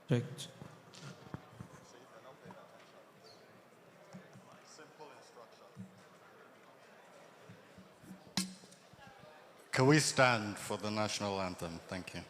Checked. Can we stand for the national anthem? Thank you.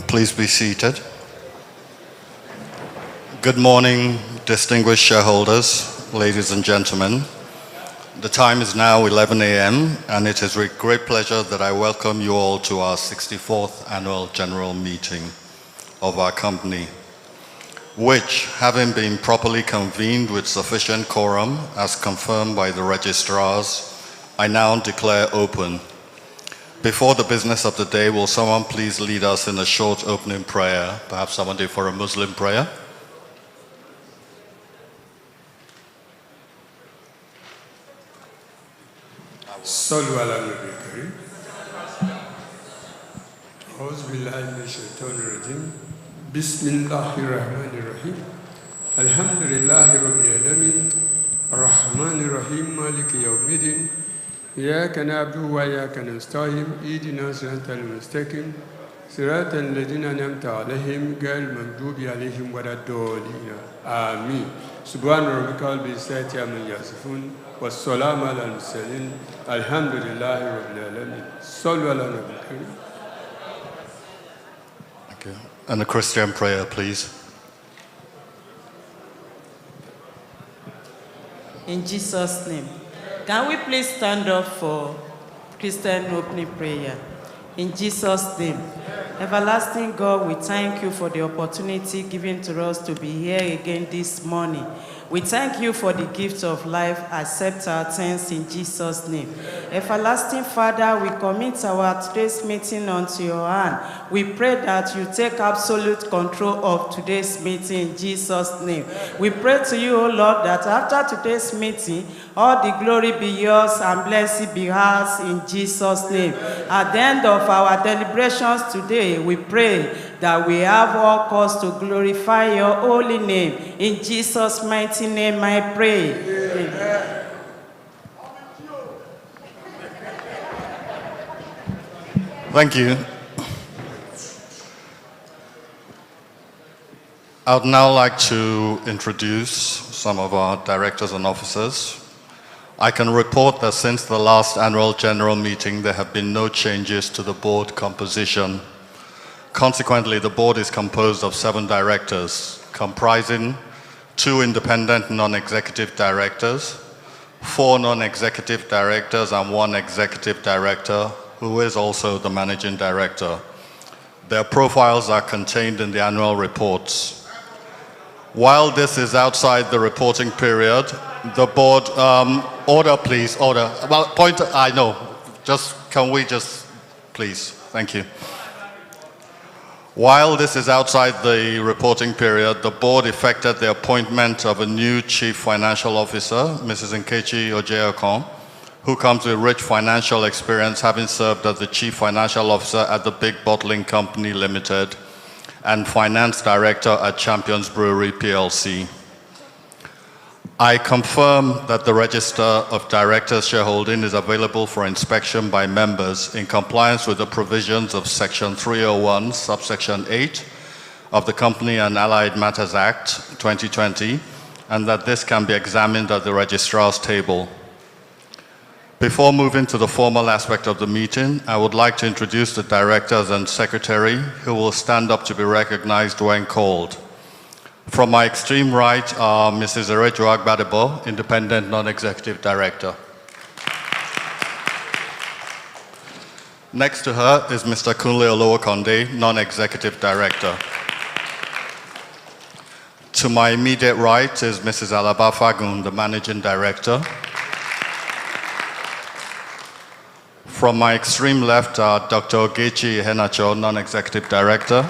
Please be seated. Good morning, distinguished shareholders, ladies and gentlemen. The time is now 11 a.m. and it is with great pleasure that I welcome you all to our 64th annual general meeting of our company, which, having been properly convened with sufficient quorum as confirmed by the registrars, I now declare open. Before the business of the day, will someone please lead us in a short opening prayer? Perhaps somebody for a Muslim prayer? صلوا على النبي الكريم. أعوذ بالله من الشيطان الرجيم. بسم الله الرحمن الرحيم. الحمد لله رب العالمين. الرحمن الرحيم مالك يوم الدين. إياك نعبد وإياك نستعين اهدنا الصراط المستقيم صراط الذين أنعمت عليهم غير المغضوب عليهم ولا الضالين آمين سبحان ربك رب العزة عما يصفون والسلام على المرسلين الحمد لله رب العالمين صلوا على النبي الكريم. Thank you. And a Christian prayer, please. In Jesus' name. Can we please stand up for Christian opening prayer? In Jesus' name. Everlasting God, we thank you for the opportunity given to us to be here again this morning. We thank you for the gift of life. Accept our thanks in Jesus' name. Everlasting Father, we commit our today's meeting unto your hand. We pray that you take absolute control of today's meeting in Jesus' name. We pray to you, O Lord, that after today's meeting, all the glory be yours and blessing be ours in Jesus' name. At the end of our deliberations today, we pray that we have all cause to glorify your holy name. In Jesus' mighty name I pray. Amen. Thank you. I would now like to introduce some of our directors and officers. I can report that since the last annual general meeting, there have been no changes to the board composition. Consequently, the board is composed of 7 directors, comprising 2 independent non-executive directors, 4 non-executive directors, and 1 executive director, who is also the managing director. Their profiles are contained in the annual reports. While this is outside the reporting period, the board, order please, order. Well, point, I know, can we please, thank you. While this is outside the reporting period, the board effected the appointment of a new chief financial officer, Mrs. Nkechi Ojeokon, who comes with rich financial experience, having served as the chief financial officer at the Big Bottling Company Limited and finance director at Champions Brewery PLC. I confirm that the register of directors' shareholding is available for inspection by members in compliance with the provisions of Section 301, subsection 8 of the Company and Allied Matters Act 2020, and that this can be examined at the registrar's table. Before moving to the formal aspect of the meeting, I would like to introduce the directors and secretary who will stand up to be recognized when called. From my extreme right are Mrs. Erejo Agbadebo, Independent Non-Executive Director. Next to her is Mr. Kunle Olowokonde, Non-Executive Director. To my immediate right is Mrs. Alaba Fagun, the Managing Director. From my extreme left are Dr. Ogechi Iheanacho, Non-Executive Director.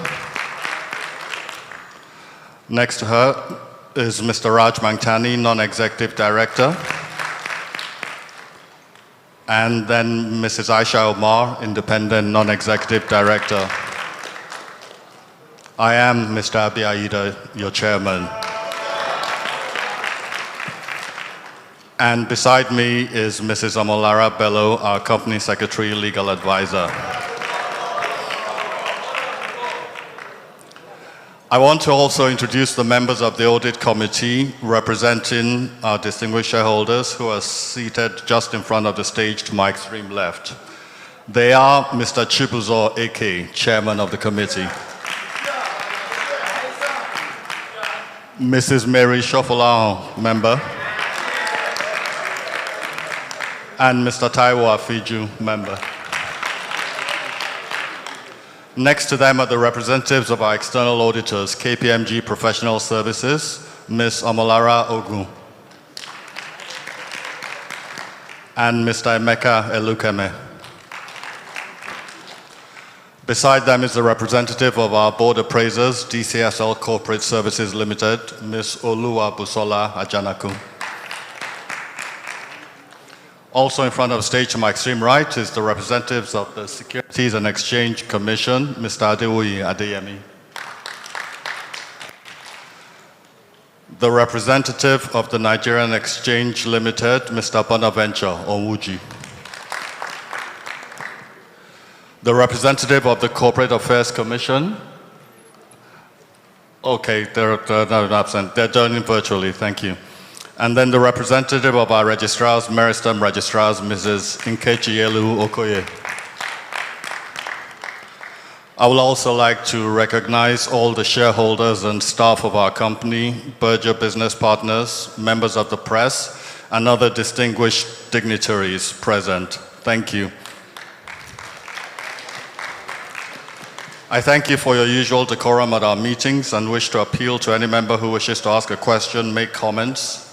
Next to her is Mr. Raj Mangtani, Non-Executive Director. And then Mrs. Aisha Omar, Independent Non-Executive Director. I am Mr. Abi Aida, your chairman. And beside me is Mrs. Amolara Bello, our company secretary, legal advisor. I want to also introduce the members of the audit committee representing our distinguished shareholders who are seated just in front of the stage to my extreme left. They are Mr. Chibuzo Eke, chairman of the committee. Mrs. Mary Shofolao, member. And Mr. Taiwo Afiju, member. Next to them are the representatives of our external auditors, KPMG Professional Services, Ms. Omolara Ogun, and Mr. Emeka Elukeme. Beside them is the representative of our board appraisers, DCSL Corporate Services Limited, Ms. Oluwa Busola Ajanaku. Also in front of the stage to my extreme right is the representatives of the Securities and Exchange Commission, Mr. Adewoyi Adeyemi. The representative of the Nigerian Exchange Limited, Mr. Bonaventure Onwuji. The representative of the Corporate Affairs Commission. Okay, they're not absent. They're joining virtually, thank you. And then the representative of our registrars, Meristem registrars, Mrs. Nkechielu Okoye. I would also like to recognize all the shareholders and staff of our company, Berger business partners, members of the press, and other distinguished dignitaries present. Thank you. I thank you for your usual decorum at our meetings and wish to appeal to any member who wishes to ask a question, make comments,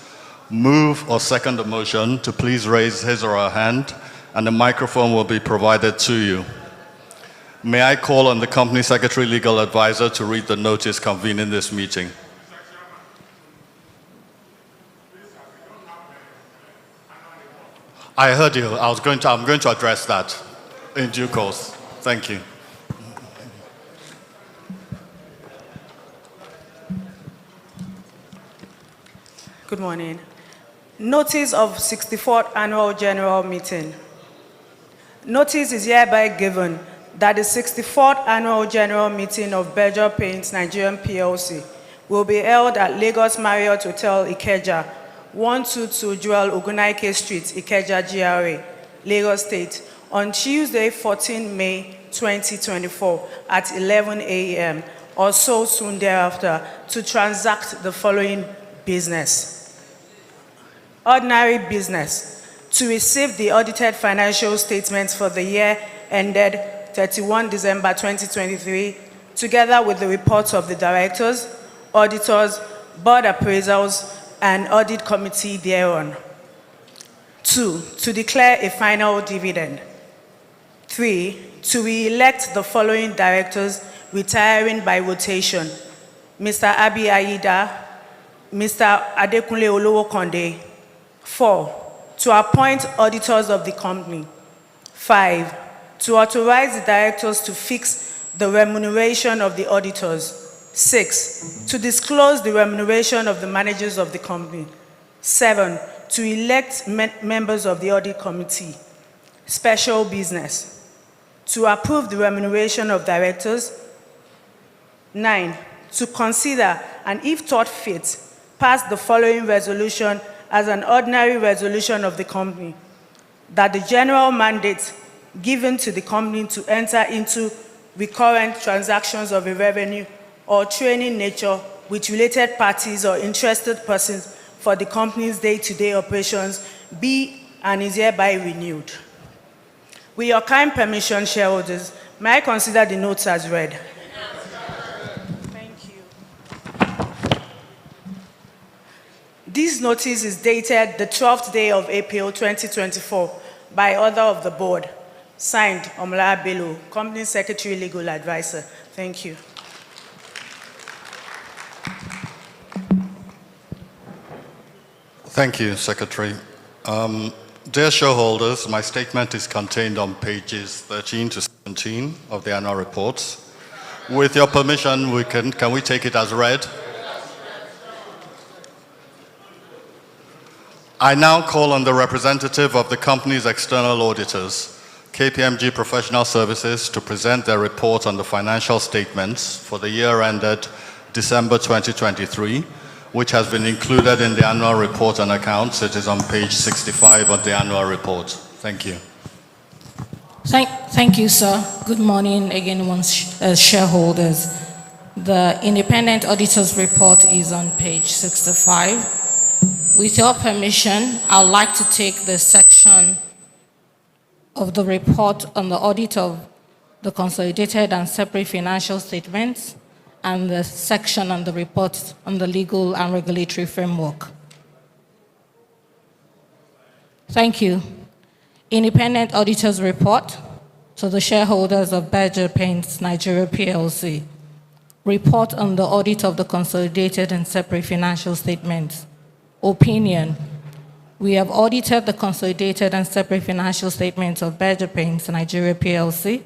move or second a motion to please raise his or her hand, and the microphone will be provided to you. May I call on the company secretary legal advisor to read the notice convening this meeting. I heard you. I'm going to address that in due course. Thank you. Good morning. Notice of 64th Annual General Meeting. Notice is hereby given that the 64th Annual General Meeting of Berger Paints Nigeria PLC will be held at Lagos Marriott Hotel Ikeja, 122 Joel Ogunaike Street, Ikeja, GRA, Lagos State, on Tuesday, 14 May 2024 at 11 a.m. or so soon thereafter to transact the following business. Ordinary business, to receive the audited financial statements for the year ended 31 December 2023, together with the reports of the directors, auditors, board appraisals, and audit committee thereon. 2, to declare a final dividend. 3, to re-elect the following directors retiring by rotation: Mr. Abi Aida, Mr. Adekunle Olowokonde. 4, to appoint auditors of the company. 5, to authorize the directors to fix the remuneration of the auditors. 6, to disclose the remuneration of the managers of the company. 7, to elect members of the audit committee. Special business, to approve the remuneration of directors. 9, to consider and, if thought fit, pass the following resolution as an ordinary resolution of the company. that the general mandate given to the company to enter into recurrent transactions of a revenue or training nature with related parties or interested persons for the company's day-to-day operations be and is hereby renewed. With your kind permission, shareholders, may I consider the notes as read? Thank you. This notice is dated the 12th day of April 2024 by order of the board. Signed, Omolara Bello, Company Secretary, Legal Advisor. Thank you. Thank you, Secretary. Dear shareholders, my statement is contained on pages 13 to 17 of the annual reports. With your permission, can we take it as read? I now call on the representative of the company's external auditors, KPMG Professional Services, to present their report on the financial statements for the year ended December 2023, which has been included in the annual report and accounts. It is on page 65 of the annual report. Thank you. Thank you, sir. Good morning again, shareholders. The independent auditor's report is on page 65. With your permission, I'd like to take the section of the report on the audit of the consolidated and separate financial statements and the section on the report on the legal and regulatory framework. Thank you. Independent auditor's report to the shareholders of Berger Paints Nigeria PLC. Report on the audit of the consolidated and separate financial statements. Opinion. We have audited the consolidated and separate financial statements of Berger Paints Nigeria PLC,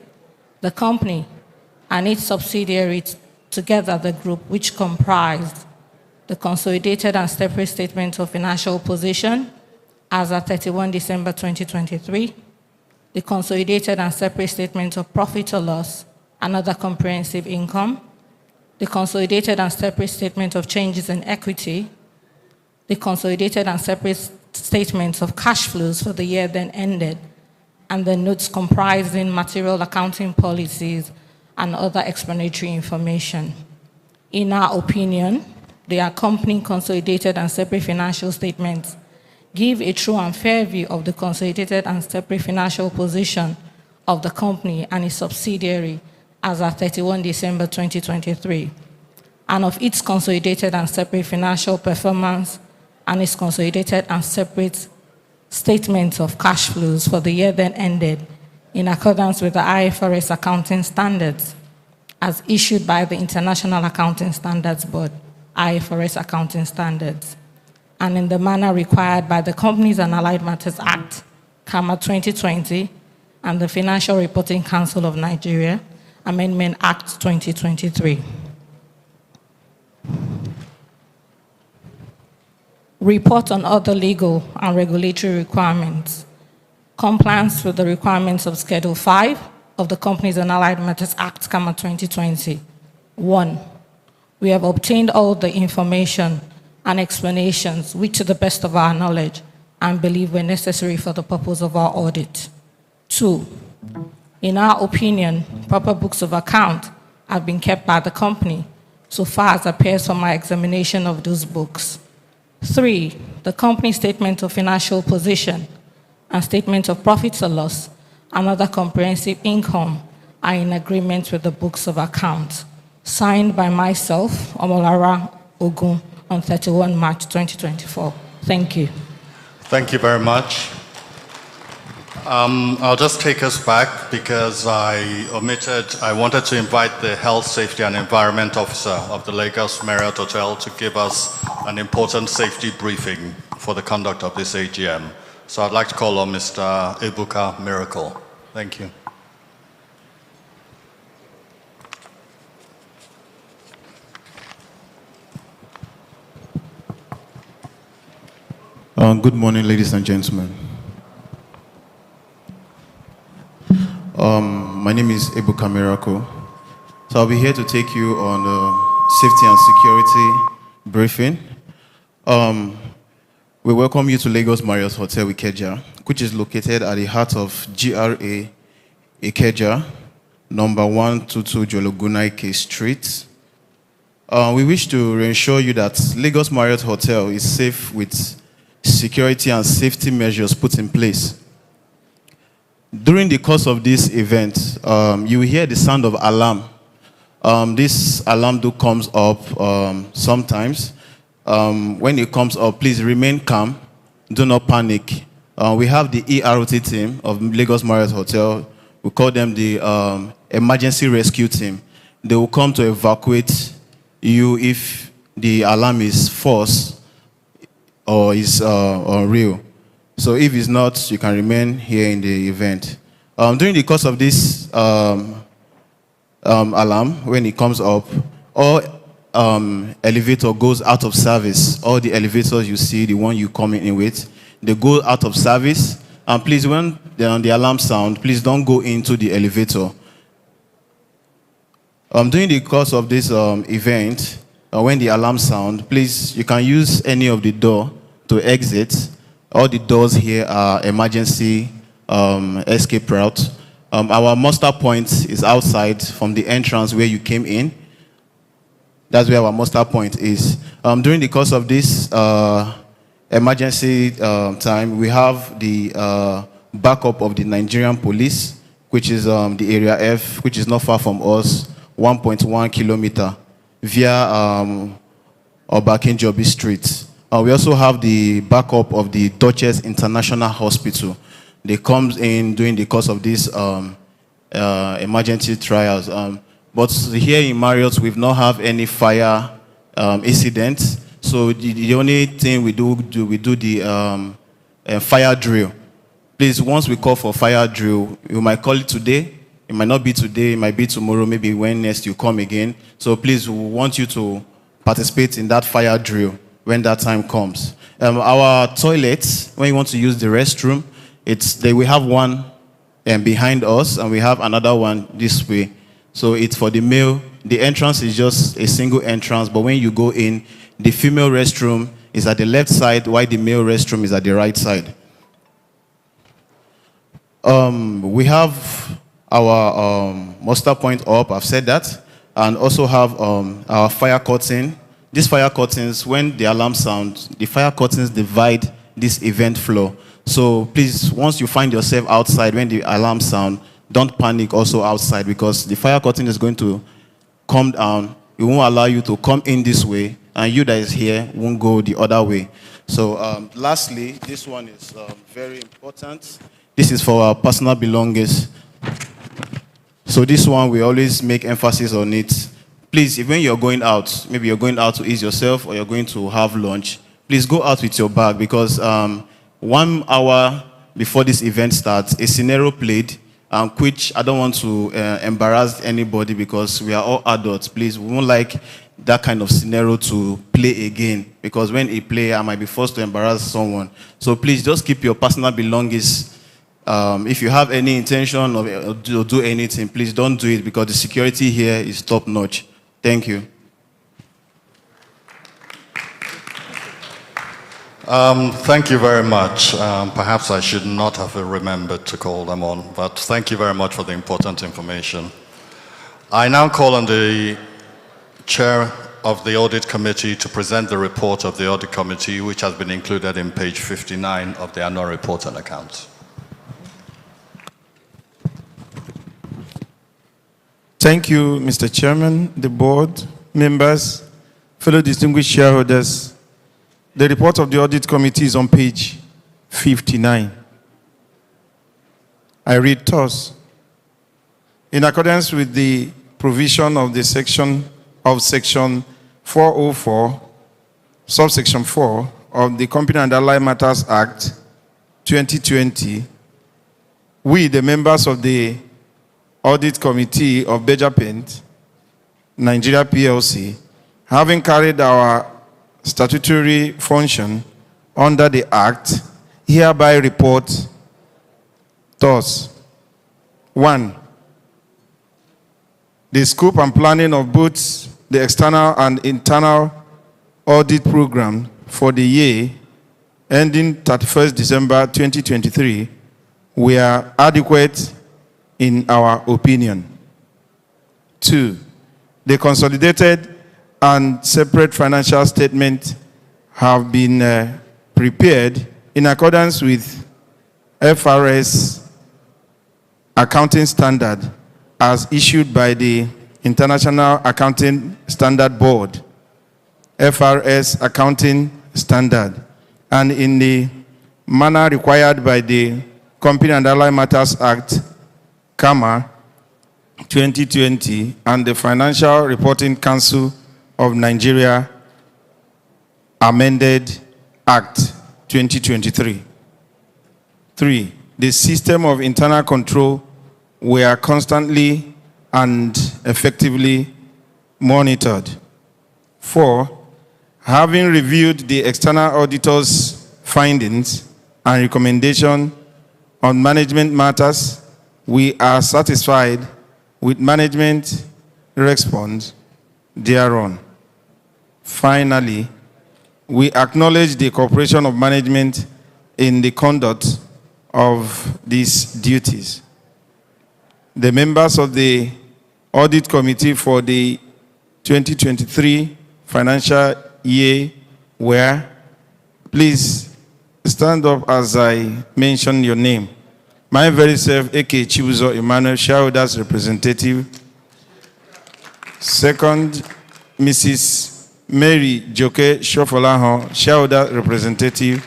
the company, and its subsidiaries, together the group which comprised the consolidated and separate statements of financial position as at 31 December 2023, the consolidated and separate statements of profit or loss and other comprehensive income, the consolidated and separate statement of changes in equity, the consolidated and separate statements of cash flows for the year then ended, and the notes comprising material accounting policies and other explanatory information. In our opinion, the accompanying consolidated and separate financial statements give a true and fair view of the consolidated and separate financial position of the company and its subsidiary as at 31 December 2023, and of its consolidated and separate financial performance and its consolidated and separate statements of cash flows for the year then ended in accordance with the IFRS accounting standards as issued by the International Accounting Standards Board, IFRS accounting standards, and in the manner required by the Companies and Allied Matters Act, CAMA 2020, and the Financial Reporting Council of Nigeria, Amendment Act 2023. Report on other legal and regulatory requirements. Compliance with the requirements of Schedule 5 of the Companies and Allied Matters Act, CAMA 2020. 1. We have obtained all the information and explanations which, to the best of our knowledge and believe, were necessary for the purpose of our audit. 2. In our opinion, proper books of account have been kept by the company so far as appears from our examination of those books. 3. The company statement of financial position and statement of profits or loss and other comprehensive income are in agreement with the books of account. Signed by myself, Omolara Ogun, on 31 March 2024. Thank you. Thank you very much. I'll just take us back because I wanted to invite the Health, Safety and Environment Officer of the Lagos Marriott Hotel to give us an important safety briefing for the conduct of this AGM. So I'd like to call on Mr. Ebuka Miracle. Thank you. Good morning, ladies and gentlemen. My name is Ebuka Miracle. So I'll be here to take you on safety and security briefing. We welcome you to Lagos Marriott Hotel Ikeja. which is located at the heart of GRA Ikeja, number 122 Jologunaike Street. We wish to reassure you that Lagos Marriott Hotel is safe with security and safety measures put in place. During the course of this event, you will hear the sound of alarm. This alarm comes up sometimes. When it comes up, please remain calm. Do not panic. We have the EROT team of Lagos Marriott Hotel. We call them the emergency rescue team. They will come to evacuate you if the alarm is false or is real. So if it's not, you can remain here in the event. During the course of this alarm, when it comes up, all elevator goes out of service. All the elevators you see, the one you come in with, they go out of service. And please, when the alarm sound, please don't go into the elevator. During the course of this event, when the alarm sound, please, you can use any of the door to exit. All the doors here are emergency escape route. Our muster point is outside from the entrance where you came in. That's where our muster point is. During the course of this emergency time, we have the backup of the Nigerian police, which is the Area F, which is not far from us, 1.1 kilometer, via Obakinjobi Street. We also have the backup of the Duchess International Hospital. They come in during the course of these emergency trials. But here in Marriott, we've not have any fire incidents. So the only thing we do the fire drill. Please, once we call for fire drill, you might call it today. It might not be today. It might be tomorrow. Maybe when next you come again. So please, we want you to participate in that fire drill when that time comes. Our toilets, when you want to use the restroom, we have one behind us, and we have another one this way. So it's for the male. The entrance is just a single entrance, but when you go in, the female restroom is at the left side, while the male restroom is at the right side. We have our muster point up, I've said that, and also have our fire curtain. These fire curtains, when the alarm sounds, the fire curtains divide this event floor. So please, once you find yourself outside when the alarm sounds, don't panic also outside, because the fire curtain is going to come down. It won't allow you to come in this way, and you that is here won't go the other way. So lastly, this one is very important. This is for our personal belongings. So this one, we always make emphasis on it. Please, if when you're going out, maybe you're going out to ease yourself or you're going to have lunch, please go out with your bag, because 1 hour before this event starts, a scenario played, which I don't want to embarrass anybody, because we are all adults. Please, we won't like that kind of scenario to play again, because when it play, I might be forced to embarrass someone. So please, just keep your personal belongings. If you have any intention of do anything, please don't do it, because the security here is top notch. Thank you. Thank you very much. Perhaps I should not have remembered to call them on, but thank you very much for the important information. I now call on the Chair of the Audit Committee to present the report of the Audit Committee, which has been included in page 59 of the annual report and accounts. Thank you, Mr. Chairman, the board, members, fellow distinguished shareholders. The report of the Audit Committee is on page 59. I read thus. In accordance with the provision of the section 404, subsection 4 of the Company and Allied Matters Act 2020, we, the members of the Audit Committee of Berger Paints Nigeria PLC, having carried our statutory function under the Act, hereby report thus. 1. The scope and planning of both the external and internal audit program for the year ending 31st December 2023 were adequate in our opinion. 2, the consolidated and separate financial statements have been prepared in accordance with FRS accounting standard as issued by the International Accounting Standard Board, FRS accounting standard, and in the manner required by the Company and Allied Matters Act, CAMA 2020, and the Financial Reporting Council of Nigeria Amended Act 2023. 3, the system of internal control were constantly and effectively monitored. 4, having reviewed the external auditor's findings and recommendation on management matters, we are satisfied with management response thereon. Finally, we acknowledge the cooperation of management in the conduct of these duties. The members of the Audit Committee for the 2023 financial year were, please stand up as I mention your name. My very self, A.K. Chibuzo Emmanuel, shareholders representative. Second, Mrs. Mary Joke Shofolaho, shareholder representative.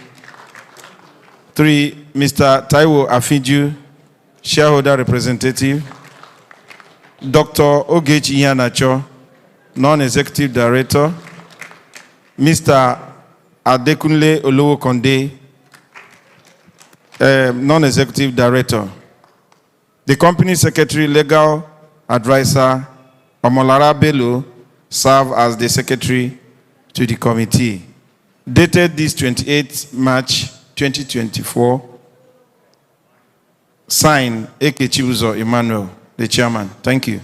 3, Mr. Taiwo Afiju, shareholder representative. Dr. Ogechi Iheanacho, non-executive director. Mr. Adekunle Olowo Konde, non-executive director. The company secretary, legal advisor, Omolara Bello, serve as the secretary to the committee. Dated this 28th March 2024, signed A.K. Chibuzo Emmanuel, the chairman. Thank you.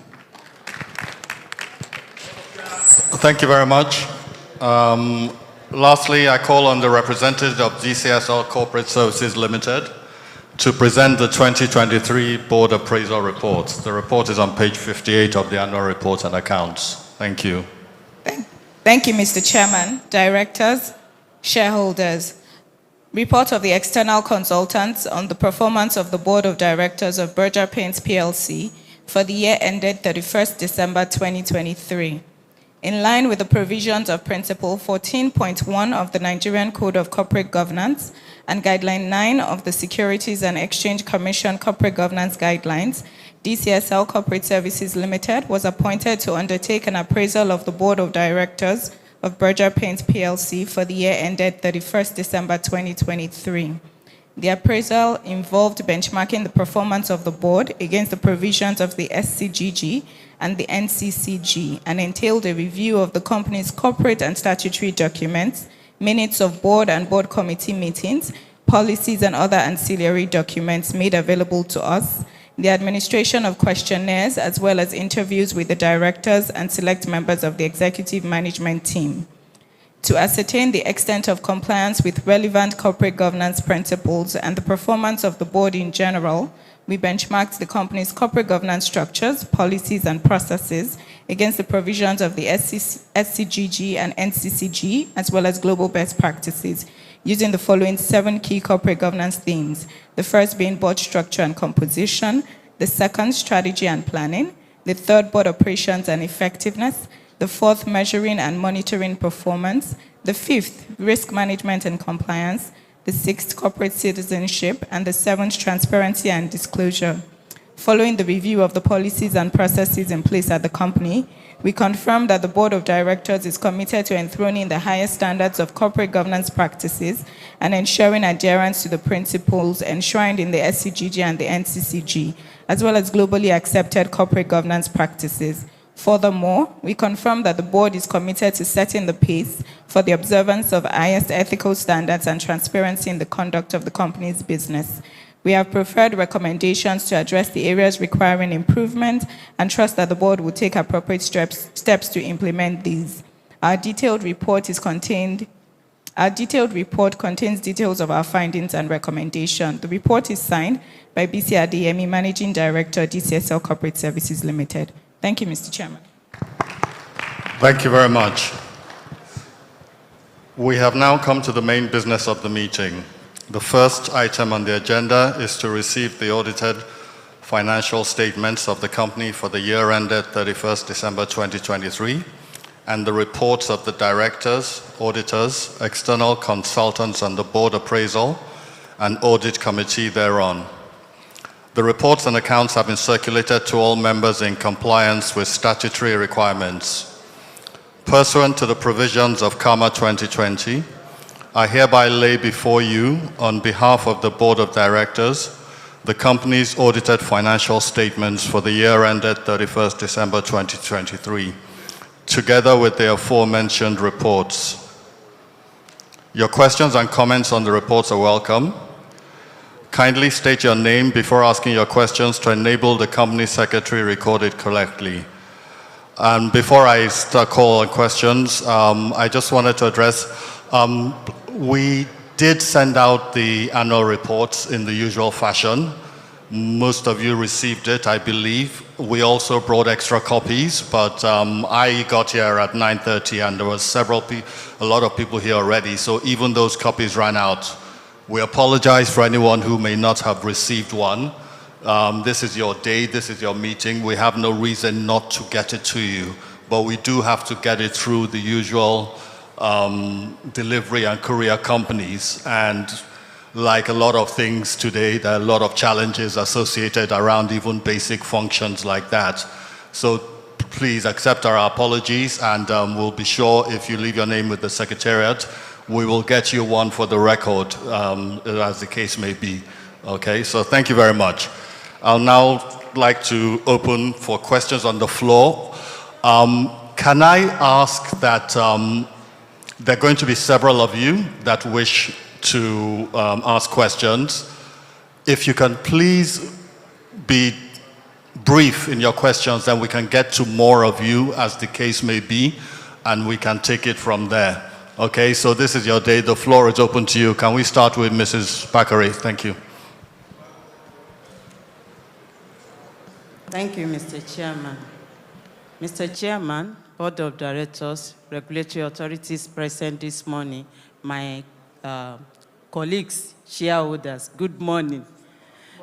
Thank you very much. Lastly, I call on the representative of GCSL Corporate Services Limited to present the 2023 Board Appraisal Report. The report is on page 58 of the annual report and accounts. Thank you. Thank you, Mr. Chairman, directors, shareholders. Report of the external consultants on the performance of the Board of Directors of Berger Paints PLC for the year ended 31st December 2023. In line with the provisions of Principle 14.1 of the Nigerian Code of Corporate Governance and Guideline 9 of the Securities and Exchange Commission Corporate Governance Guidelines, DCSL Corporate Services Limited was appointed to undertake an appraisal of the Board of Directors of Berger Paints PLC for the year ended 31st December 2023. The appraisal involved benchmarking the performance of the board against the provisions of the SCGG and the NCCG and entailed a review of the company's corporate and statutory documents, minutes of board and board committee meetings, policies and other ancillary documents made available to us, the administration of questionnaires, as well as interviews with the directors and select members of the executive management team. To ascertain the extent of compliance with relevant corporate governance principles and the performance of the board in general, we benchmarked the company's corporate governance structures, policies, and processes against the provisions of the SCGG and NCCG, as well as global best practices, using the following 7 key corporate governance themes. The first being board structure and composition, the second, strategy and planning, the third, board operations and effectiveness, the fourth, measuring and monitoring performance, the fifth, risk management and compliance, the sixth, corporate citizenship, and the seventh, transparency and disclosure. Following the review of the policies and processes in place at the company, we confirm that the Board of Directors is committed to enthroning the highest standards of corporate governance practices and ensuring adherence to the principles enshrined in the SCGG and the NCCG, as well as globally accepted corporate governance practices. Furthermore, we confirm that the board is committed to setting the pace for the observance of highest ethical standards and transparency in the conduct of the company's business. We have preferred recommendations to address the areas requiring improvement and trust that the board will take appropriate steps to implement these. Our detailed report is contained Our detailed report contains details of our findings and recommendation. The report is signed by BC Adeyemi, Managing Director, DCSL Corporate Services Limited. Thank you, Mr. Chairman. Thank you very much. We have now come to the main business of the meeting. The first item on the agenda is to receive the audited financial statements of the company for the year ended 31st December 2023, and the reports of the directors, auditors, external consultants, and the board appraisal and audit committee thereon. The reports and accounts have been circulated to all members in compliance with statutory requirements. Pursuant to the provisions of CAMA 2020, I hereby lay before you, on behalf of the board of directors, the company's audited financial statements for the year ended 31st December 2023. Together with the aforementioned reports. Your questions and comments on the reports are welcome. Kindly state your name before asking your questions to enable the company secretary record it correctly. And before I start calling questions, I just wanted to address, we did send out the annual reports in the usual fashion. Most of you received it, I believe. We also brought extra copies, but I got here at 9:30 and there was a lot of people here already, so even those copies ran out. We apologize for anyone who may not have received one. This is your day, this is your meeting. We have no reason not to get it to you, but we do have to get it through the usual delivery and courier companies, and like a lot of things today, there are a lot of challenges associated around even basic functions like that. So please accept our apologies, and we'll be sure, if you leave your name with the Secretariat, we will get you one for the record, as the case may be. Okay, so thank you very much. I'll now like to open for questions on the floor. Can I ask that there are going to be several of you that wish to ask questions. If you can please be brief in your questions, then we can get to more of you as the case may be, and we can take it from there. Okay, so this is your day. The floor is open to you. Can we start with Mrs. Bakare? Thank you. Thank you, Mr. Chairman. Mr. Chairman, Board of Directors, regulatory authorities present this morning, my colleagues, shareholders, good morning.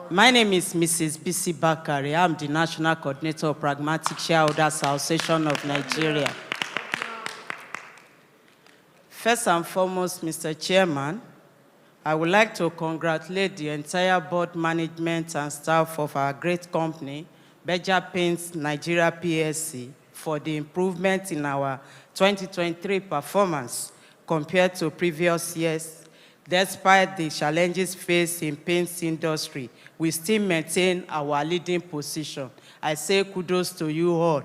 My name is Mrs. B.C. Bakare. I'm the National Coordinator of Pragmatic Shareholders Association of Nigeria. First and foremost, Mr. Chairman, I would like to congratulate the entire board management and staff of our great company, Berger Paints Nigeria PLC, for the improvement in our 2023 performance compared to previous years. Despite the challenges faced in paints industry, we still maintain our leading position. I say kudos to you all.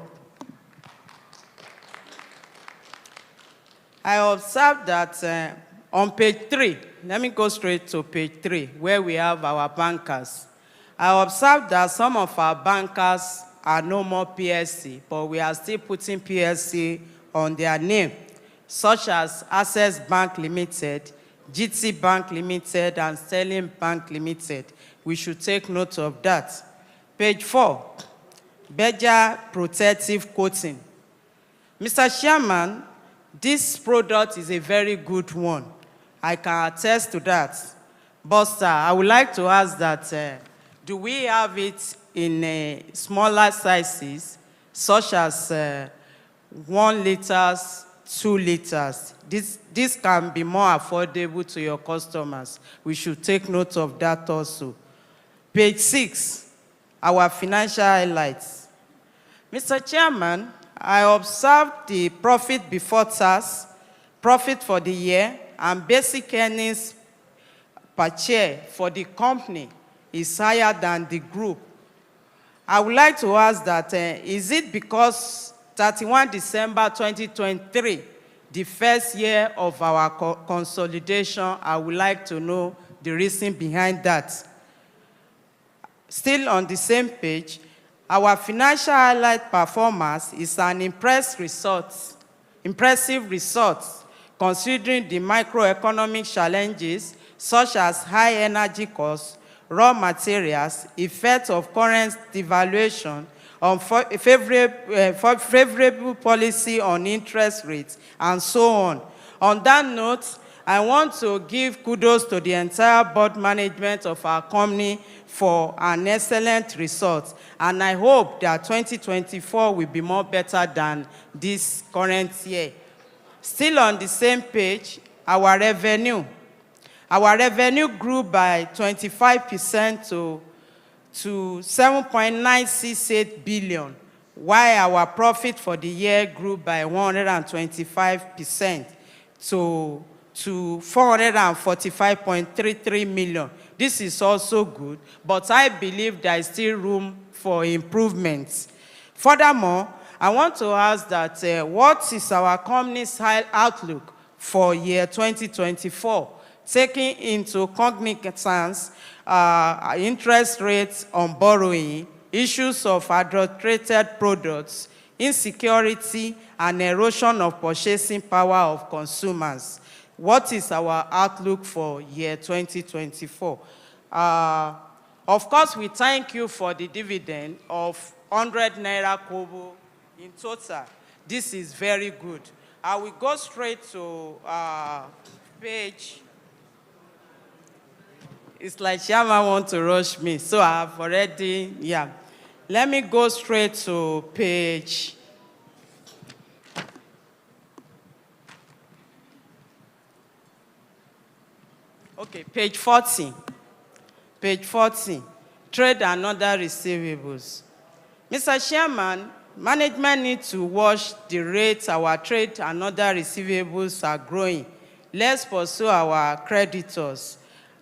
I observed that on page 3, let me go straight to page 3, where we have our bankers. I observed that some of our bankers are no more PLC, but we are still putting PLC on their name, such as Access Bank Limited, GT Bank Limited, and Sterling Bank Limited. We should take note of that. Page 4, Berger Protective Coating. Mr. Chairman, this product is a very good one. I can attest to that. But sir, I would like to ask that, do we have it in smaller sizes, such as 1 liter, 2 liters? This can be more affordable to your customers. We should take note of that also. Page 6, our financial highlights. Mr. Chairman, I observed the profit before tax, profit for the year, and basic earnings per share for the company is higher than the group. I would like to ask that, is it because 31 December 2023, the first year of our consolidation? I would like to know the reason behind that. Still on the same page, our financial highlight performance is an impressive result considering the microeconomic challenges such as high energy costs, raw materials, effects of current devaluation, on favorable policy on interest rates, and so on. On that note, I want to give kudos to the entire board management of our company for an excellent result. And I hope that 2024 will be more better than this current year. Still on the same page, our revenue. Our revenue grew by 25% to 7.968 billion, while our profit for the year grew by 125% to 445.33 million. This is also good, but I believe there is still room for improvements. Furthermore, I want to ask that what is our company's high outlook for year 2024, taking into cognizance interest rates on borrowing, issues of adulterated products, insecurity, and erosion of purchasing power of consumers. What is our outlook for year 2024? Of course, we thank you for the dividend of 100 naira kobo in total. This is very good. I will go straight to page. It's like Shama want to rush me, so I've already, yeah. Let me go straight to page. Okay, page 40. Page 40, trade and other receivables. Mr. Chairman, management needs to watch the rates our trade and other receivables are growing. Let's pursue our creditors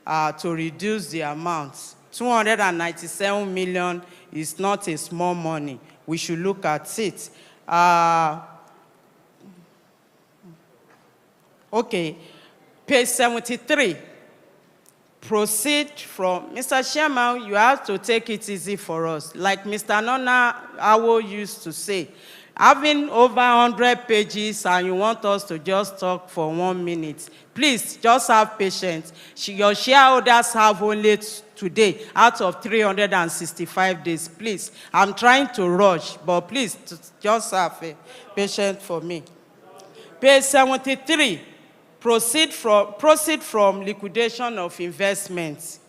to reduce the amounts. 297 million is not a small money. We should look at it. Okay, page 73. Proceed from, Mr. Chairman, you have to take it easy for us. Like Mr. Nona Awo used to say, having over 100 pages and you want us to just talk for 1 minute, please just have patience. Your shareholders have only today out of 365 days. Please, I'm trying to rush, but please just have patience for me. Page 73. Proceed from liquidation of investments.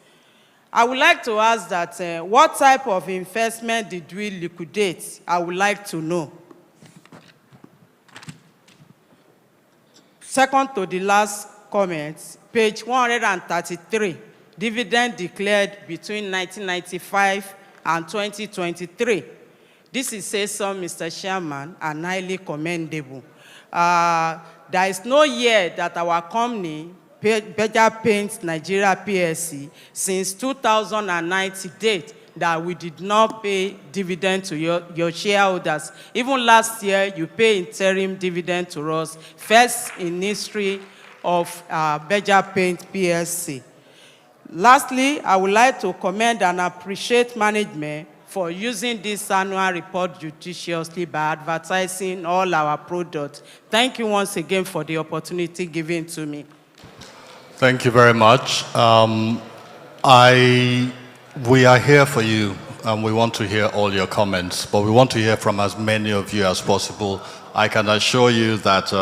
I would like to ask that what type of investment did we liquidate? I would like to know. Second to the last comment, page 133, dividend declared between 1995 and 2023. This is so, Mr. Chairman, and highly commendable. There is no year that our company, Berger Paints Nigeria PLC, since 2009 to date, that we did not pay dividend to your shareholders. Even last year, you paid interim dividend to us, first in history of Berger Paints PLC. Lastly, I would like to commend and appreciate management for using this annual report judiciously by advertising all our products. Thank you once again for the opportunity given to me. Thank you very much. We are here for you, and we want to hear all your comments, but we want to hear from as many of you as possible. I can assure you that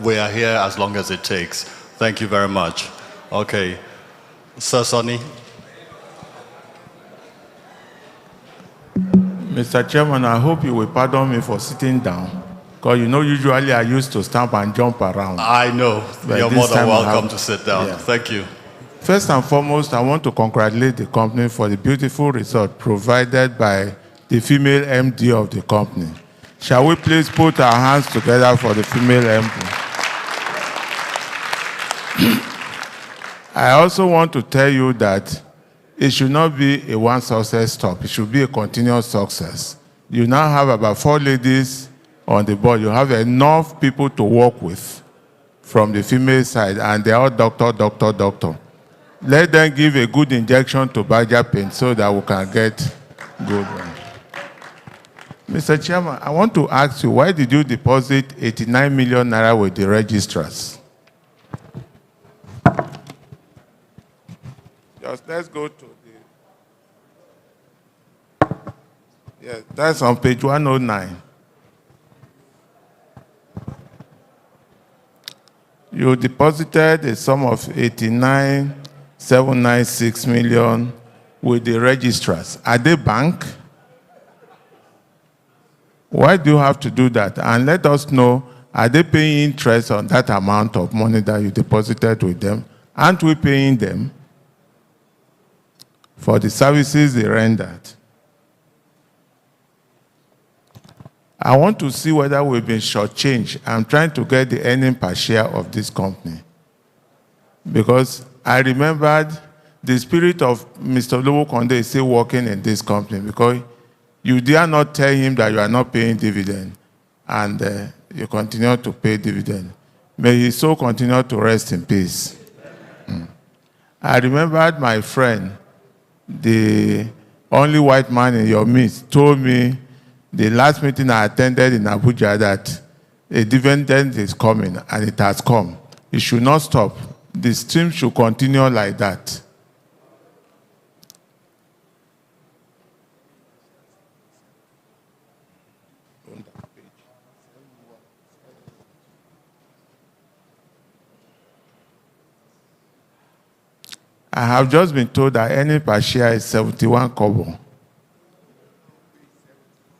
we are here as long as it takes. Thank you very much. Okay. Sir Sonny. Mr. Chairman, I hope you will pardon me for sitting down, because you know usually I used to stamp and jump around. I know. But you're more than welcome to sit down. Yeah. Thank you. First and foremost, I want to congratulate the company for the beautiful result provided by the female MD of the company. Shall we please put our hands together for the female MD? I also want to tell you that it should not be a one success stop. It should be a continuous success. You now have about 4 ladies on the board. You have enough people to work with from the female side, and they're all doctor. Let them give a good injection to Berger Paint so that we can get good one. Mr. Chairman, I want to ask you, why did you deposit 89 million naira with the registrars? Just let's go to the... Yeah, that's on page 109. You deposited a sum of 89,796 million with the registrars. Are they bank? Why do you have to do that? And let us know, are they paying interest on that amount of money that you deposited with them? Aren't we paying them for the services they rendered? I want to see whether we've been shortchanged. I'm trying to get the earning per share of this company. Because I remembered the spirit of Mr. Lobo Konde is still working in this company, because you dare not tell him that you are not paying dividend, and you continue to pay dividend. May his soul continue to rest in peace. I remembered my friend, the only white man in your midst, told me the last meeting I attended in Abuja that a dividend is coming, and it has come. It should not stop. The stream should continue like that. I have just been told that earning per share is 71 kobo.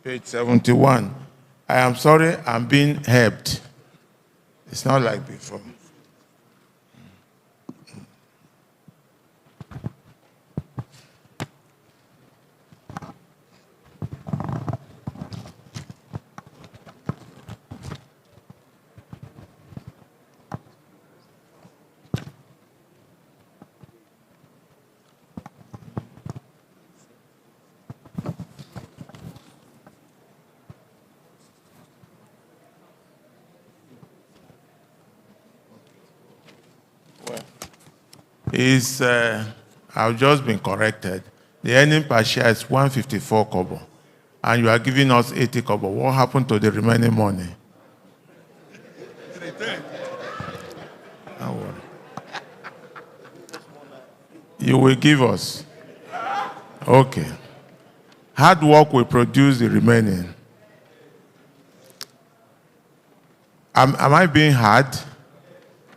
Page 71. I am sorry, I'm being helped. It's not like before. I've just been corrected. The earning per share is 154 kobo, and you are giving us 80 kobo. What happened to the remaining money? Don't worry. You will give us. Okay. Hard work will produce the remaining. Am I being hard?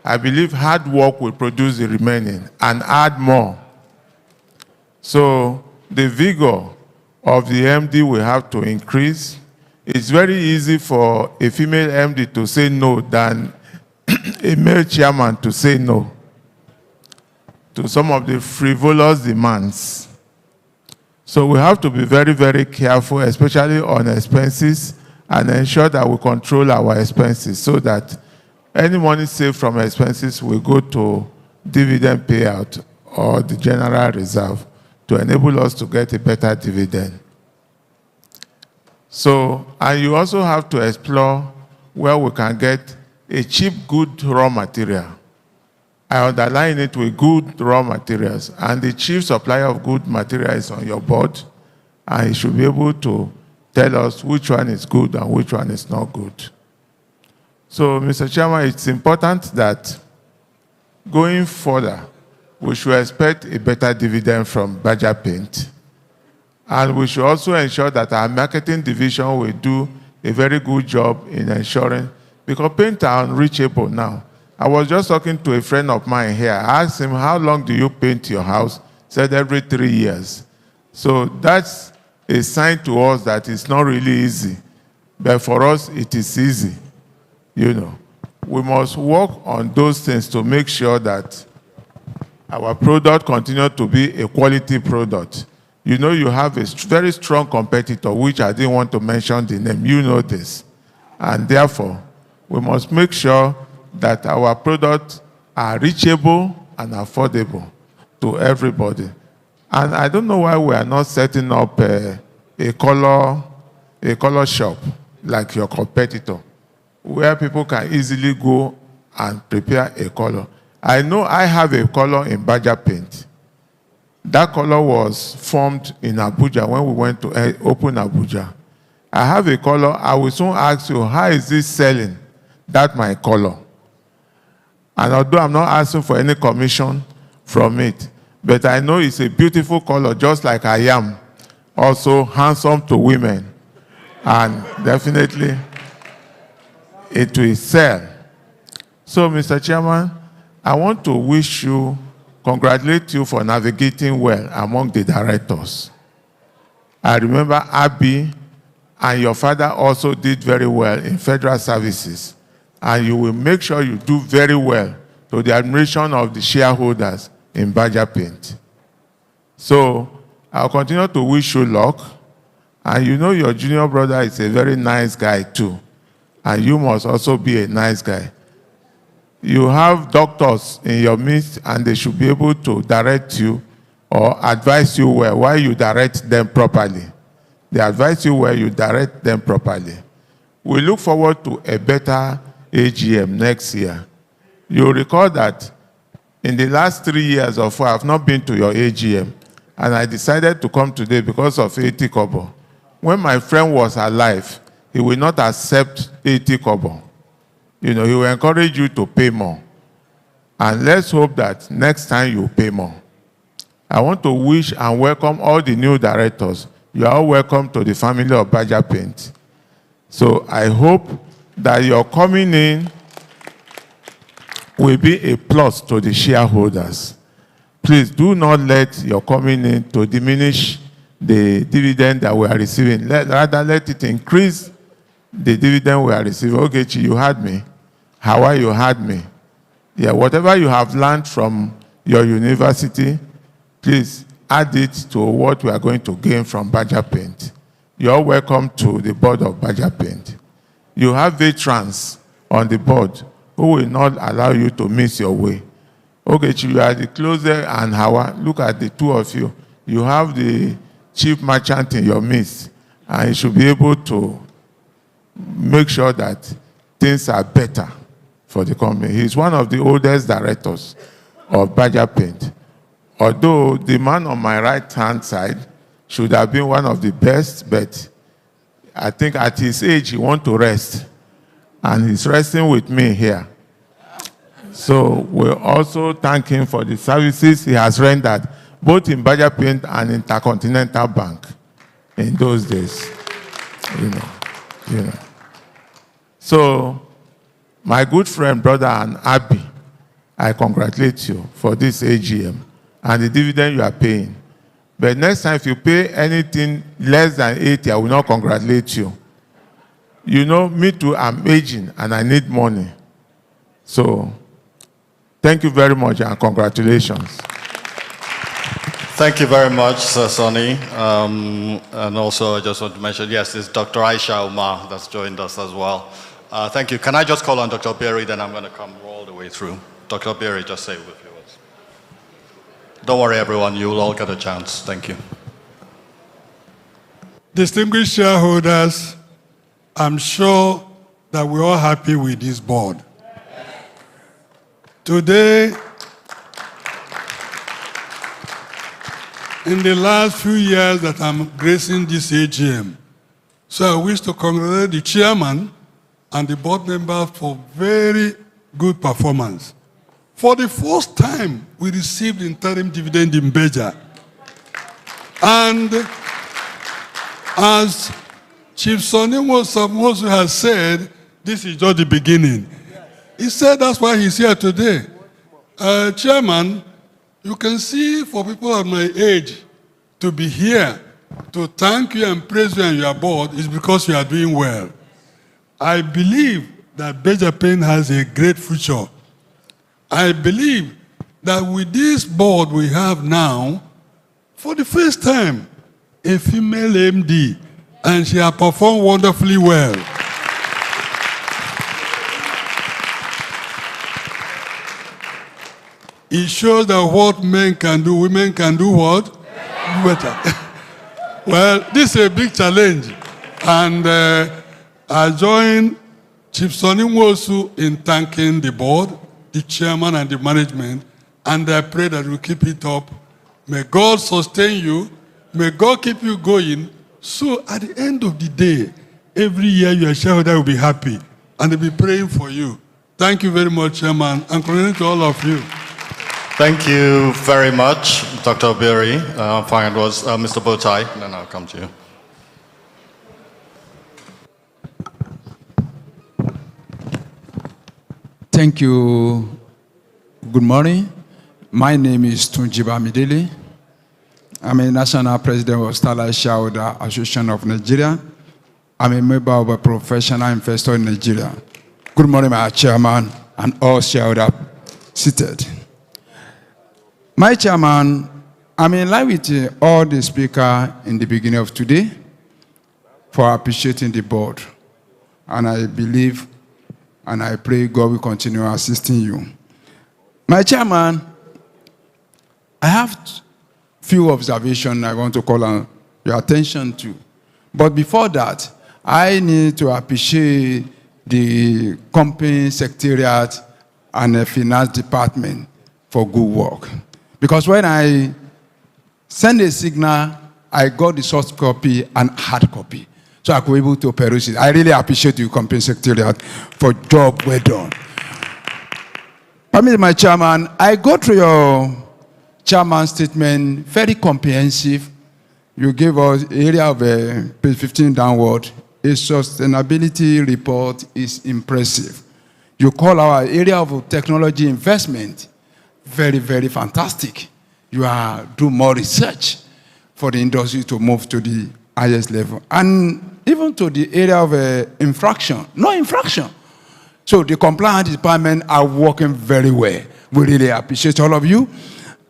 I believe hard work will produce the remaining and add more. So the vigor of the MD will have to increase. It's very easy for a female MD to say no than a male chairman to say no to some of the frivolous demands. So we have to be very, very careful, especially on expenses, and ensure that we control our expenses so that any money saved from expenses will go to dividend payout or the general reserve to enable us to get a better dividend. So, and you also have to explore where we can get a cheap, good raw material. I underline it with good raw materials, and the chief supplier of good material is on your board, and he should be able to tell us which one is good and which one is not good. So, Mr. Chairman, it's important that going further, we should expect a better dividend from Berger Paint. And we should also ensure that our marketing division will do a very good job in ensuring, because paint are unreachable now. I was just talking to a friend of mine here. I asked him, how long do you paint your house? He said every 3 years. So that's a sign to us that it's not really easy. But for us, it is easy. You know, we must work on those things to make sure that our product continues to be a quality product. You know, you have a very strong competitor, which I didn't want to mention the name. You know this. And therefore, we must make sure that our products are reachable and affordable to everybody. And I don't know why we are not setting up a color shop like your competitor, where people can easily go and prepare a color. I know I have a color in Berger Paint. That color was formed in Abuja when we went to open Abuja. I have a color. I will soon ask you, how is this selling? That's my color. And although I'm not asking for any commission from it, but I know it's a beautiful color, just like I am. Also handsome to women. And definitely it will sell. So, Mr. Chairman, I want to congratulate you for navigating well among the directors. I remember Abby and your father also did very well in federal services. And you will make sure you do very well to the admiration of the shareholders in Berger Paint. So I'll continue to wish you luck. And you know your junior brother is a very nice guy too. And you must also be a nice guy. You have doctors in your midst and they should be able to direct you or advise you well while you direct them properly. They advise you where you direct them properly. We look forward to a better AGM next year. You'll recall that in the last 3 years or 4, I have not been to your AGM, and I decided to come today because of 80 kobo. When my friend was alive, he will not accept 80 kobo. You know, he will encourage you to pay more. And let's hope that next time you pay more. I want to wish and welcome all the new directors. You are all welcome to the family of Berger Paint. So I hope that your coming in will be a plus to the shareholders. Please do not let your coming in to diminish the dividend that we are receiving. Rather, let it increase the dividend we are receiving. Okay, you had me. How you had me? Yeah, whatever you have learned from your university, please add it to what we are going to gain from Berger Paint. You are welcome to the board of Berger Paint. You have veterans on the board who will not allow you to miss your way. Okay, you are the closer and Hawa. Look at the two of you. You have the chief merchant in your midst, and you should be able to make sure that things are better for the company. He's one of the oldest directors of Berger Paint. Although the man on my right-hand side should have been one of the best, but I think at his age, he wants to rest. And he's resting with me here. So we also thank him for the services he has rendered, both in Berger Paint and Intercontinental Bank in those days. You know. So, my good friend, brother, and Abby, I congratulate you for this AGM and the dividend you are paying. But next time, if you pay anything less than 80, I will not congratulate you. You know, me too, I'm aging and I need money. So, thank you very much and congratulations. Thank you very much, Sir Sonny. And also, I just want to mention, yes, it's Dr. Aisha Umar that's joined us as well. Thank you. Can I just call on Dr. Berry, then I'm going to come all the way through. Dr. Berry, just say a few words. Don't worry, everyone. You will all get a chance. Thank you. Distinguished shareholders, I'm sure that we're all happy with this board. Today, in the last few years that I'm gracing this AGM, so I wish to congratulate the chairman and the board members for very good performance. For the first time, we received interim dividend in Berger. And as Chief Sonny Mosu has said, this is just the beginning. He said that's why he's here today. Chairman, you can see for people of my age to be here to thank you and praise you and your board is because you are doing well. I believe that Berger Paint has a great future. I believe that with this board we have now, for the first time, a female MD, and she has performed wonderfully well. It shows that what men can do, women can do what? Better. Well, this is a big challenge. And I join Chief Sonny Mosu in thanking the board, the chairman, and the management. And I pray that you keep it up. May God sustain you. May God keep you going. So at the end of the day, every year your shareholder will be happy and they'll be praying for you. Thank you very much, Chairman, and congratulations to all of you. Thank you very much, Dr. Obiri. Fine, it was Mr. Botai, and then I'll come to you. Thank you. Good morning. My name is Tunjiba Midele. I'm a national president of Starlight Shareholder Association of Nigeria. I'm a member of a professional investor in Nigeria. Good morning, my chairman and all shareholders seated. My chairman, I'm in line with all the speakers in the beginning of today for appreciating the board. And I believe and I pray God will continue assisting you. My chairman, I have few observations I want to call on your attention to. But before that, I need to appreciate the company secretariat and the finance department for good work. Because when I send a signal, I got the soft copy and hard copy. So I could be able to peruse it. I really appreciate you, company secretariat, for job well done. Permit my chairman, I go through your chairman's statement, very comprehensive. You gave us area of page 15 downward. A sustainability report is impressive. You call our area of technology investment very, very fantastic. You are do more research for the industry to move to the highest level. And even to the area of infraction, no infraction. So the compliance department are working very well. We really appreciate all of you.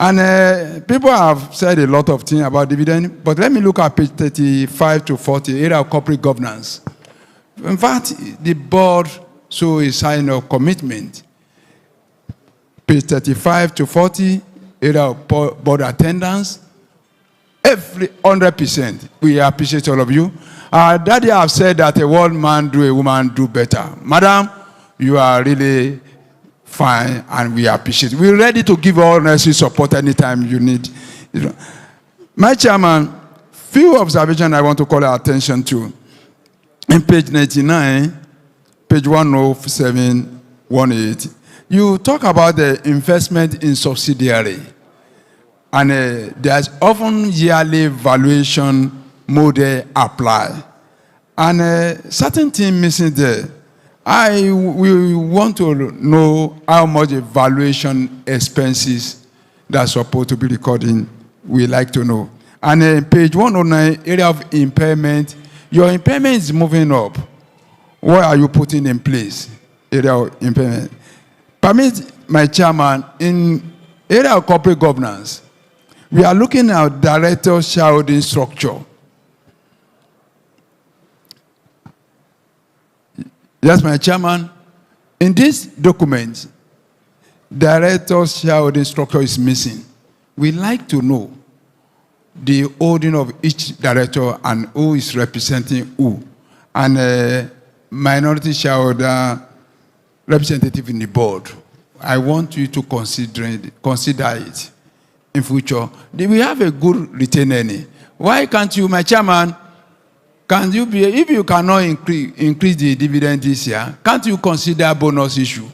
And people have said a lot of things about dividend, but let me look at page 35 to 40, area of corporate governance. In fact, the board shows a sign of commitment. Page 35 to 40, area of board attendance, every 100%. We appreciate all of you. Daddy have said that a one man do, a woman do better. Madam, you are really fine, and we appreciate it. We're ready to give all necessary support anytime you need. My chairman, few observations I want to call our attention to. In page 99, page 107, 18, you talk about the investment in subsidiary. And there's often yearly valuation model apply. And certain thing missing there. We want to know how much valuation expenses that's supposed to be recording. We like to know. And page 109, area of impairment. Your impairment is moving up. What are you putting in place? Area of impairment. Permit my chairman, in area of corporate governance, we are looking at director shareholding structure. Yes, my chairman. In this document, director shareholding structure is missing. We like to know the holding of each director and who is representing who. And minority shareholder representative in the board. I want you to consider it in future. We have a good retainer. Why can't you, my chairman, can you be, if you cannot increase the dividend this year, can't you consider bonus issue?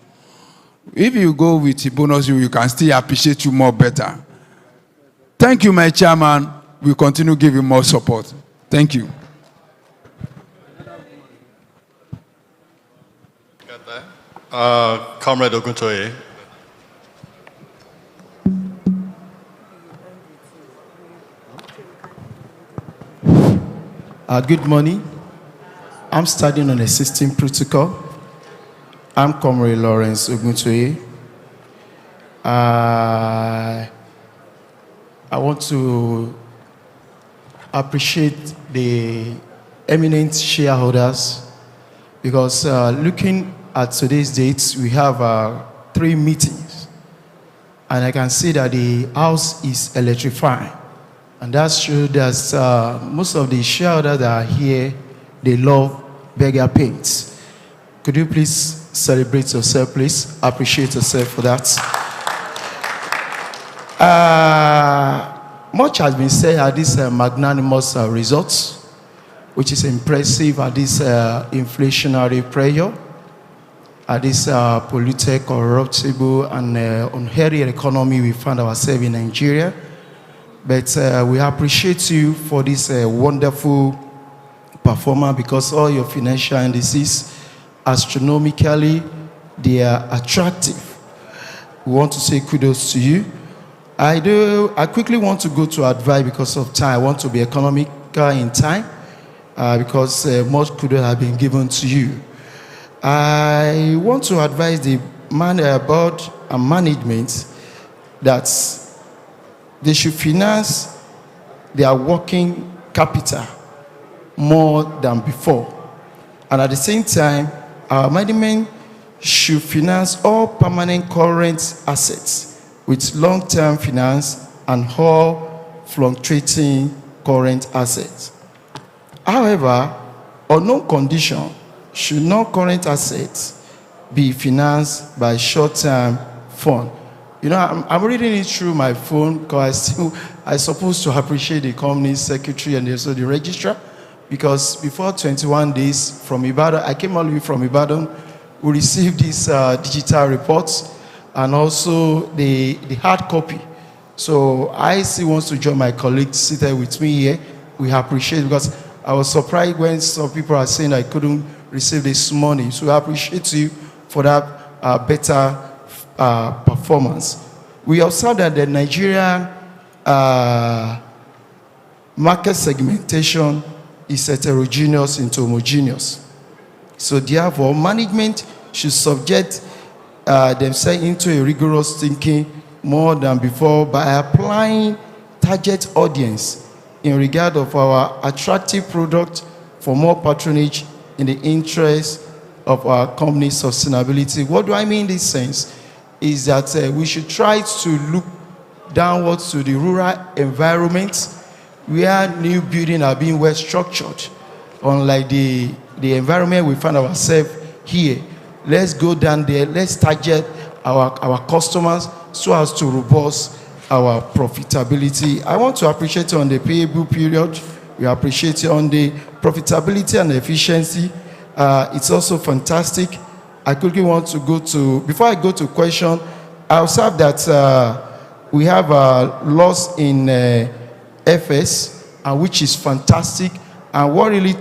If you go with the bonus issue, you can still appreciate you more better. Thank you, my chairman. We'll continue giving more support. Thank you. Comrade Oguntoye. Good morning. I'm studying on a system protocol. I'm Comrade Lawrence Oguntoye. I want to appreciate the eminent shareholders because looking at today's dates, we have 3 meetings. And I can see that the house is electrifying. And that shows that most of the shareholders that are here, they love Berger Paints. Could you please celebrate yourself, please? Appreciate yourself for that. Much has been said at these magnanimous results. which is impressive at this inflationary pressure, at this polluted, corruptible, and unhealthy economy we find ourselves in Nigeria. But we appreciate you for this wonderful performance, because all your financial indices, astronomically, they are attractive. We want to say kudos to you. I quickly want to go to advice because of time. I want to be economical in time because much kudos have been given to you. I want to advise the board and management that they should finance their working capital more than before. And at the same time, our management should finance all permanent current assets with long-term finance and all fluctuating current assets. However, on no condition should non-current assets be financed by short-term fund. You know, I'm reading it through my phone because I'm supposed to appreciate the company secretary and also the registrar, because before 21 days from Ibadan, I came all the way from Ibadan, we received these digital reports and also the hard copy. So I still want to join my colleagues seated with me here. We appreciate it, because I was surprised when some people are saying I couldn't receive this money. So I appreciate you for that better performance. We observe that the Nigerian market segmentation is heterogeneous into homogeneous. So therefore, management should subject themselves into a rigorous thinking more than before by applying target audience in regard of our attractive product for more patronage in the interest of our company's sustainability. What do I mean in this sense? Is that we should try to look downwards to the rural environment where new buildings are being well structured, unlike the environment we find ourselves here. Let's go down there, let's target our customers so as to robust our profitability. I want to appreciate you on the payable period. We appreciate you on the profitability and efficiency. It's also fantastic. I quickly want to go to, before I go to question, I observe that we have a loss in FS, which is fantastic. And what really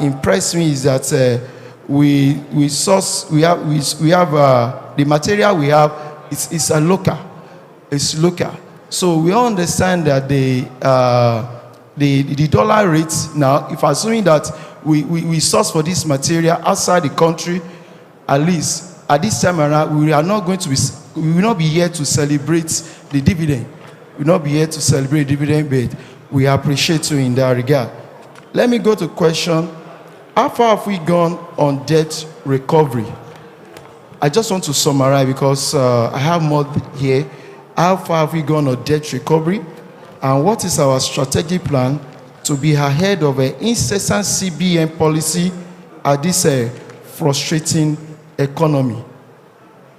impressed me is that we have the material we have is a local. It's local. So we all understand that the dollar rate now, if assuming that we source for this material outside the country, at least at this time around, we will not be here to celebrate the dividend. We will not be here to celebrate dividend, but we appreciate you in that regard. Let me go to question. How far have we gone on debt recovery? I just want to summarize because I have more here. How far have we gone on debt recovery? And what is our strategic plan to be ahead of an incessant CBN policy at this frustrating economy?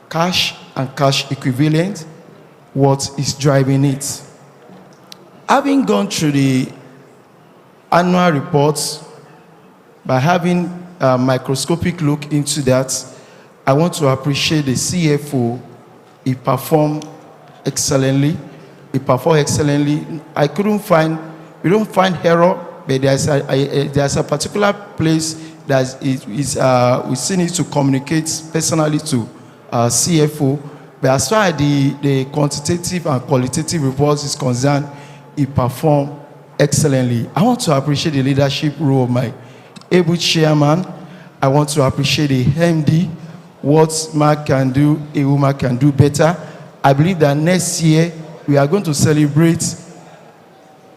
Cash and cash equivalent, what is driving it? Having gone through the annual reports, by having a microscopic look into that, I want to appreciate the CFO. He performed excellently. He performed excellently. We don't find error, but there's a particular place that we still need to communicate personally to CFO. But as far as the quantitative and qualitative reports is concerned, he performed excellently. I want to appreciate the leadership role of my able chairman. I want to appreciate the MD. What Mark can do, a woman can do better. I believe that next year we are going to celebrate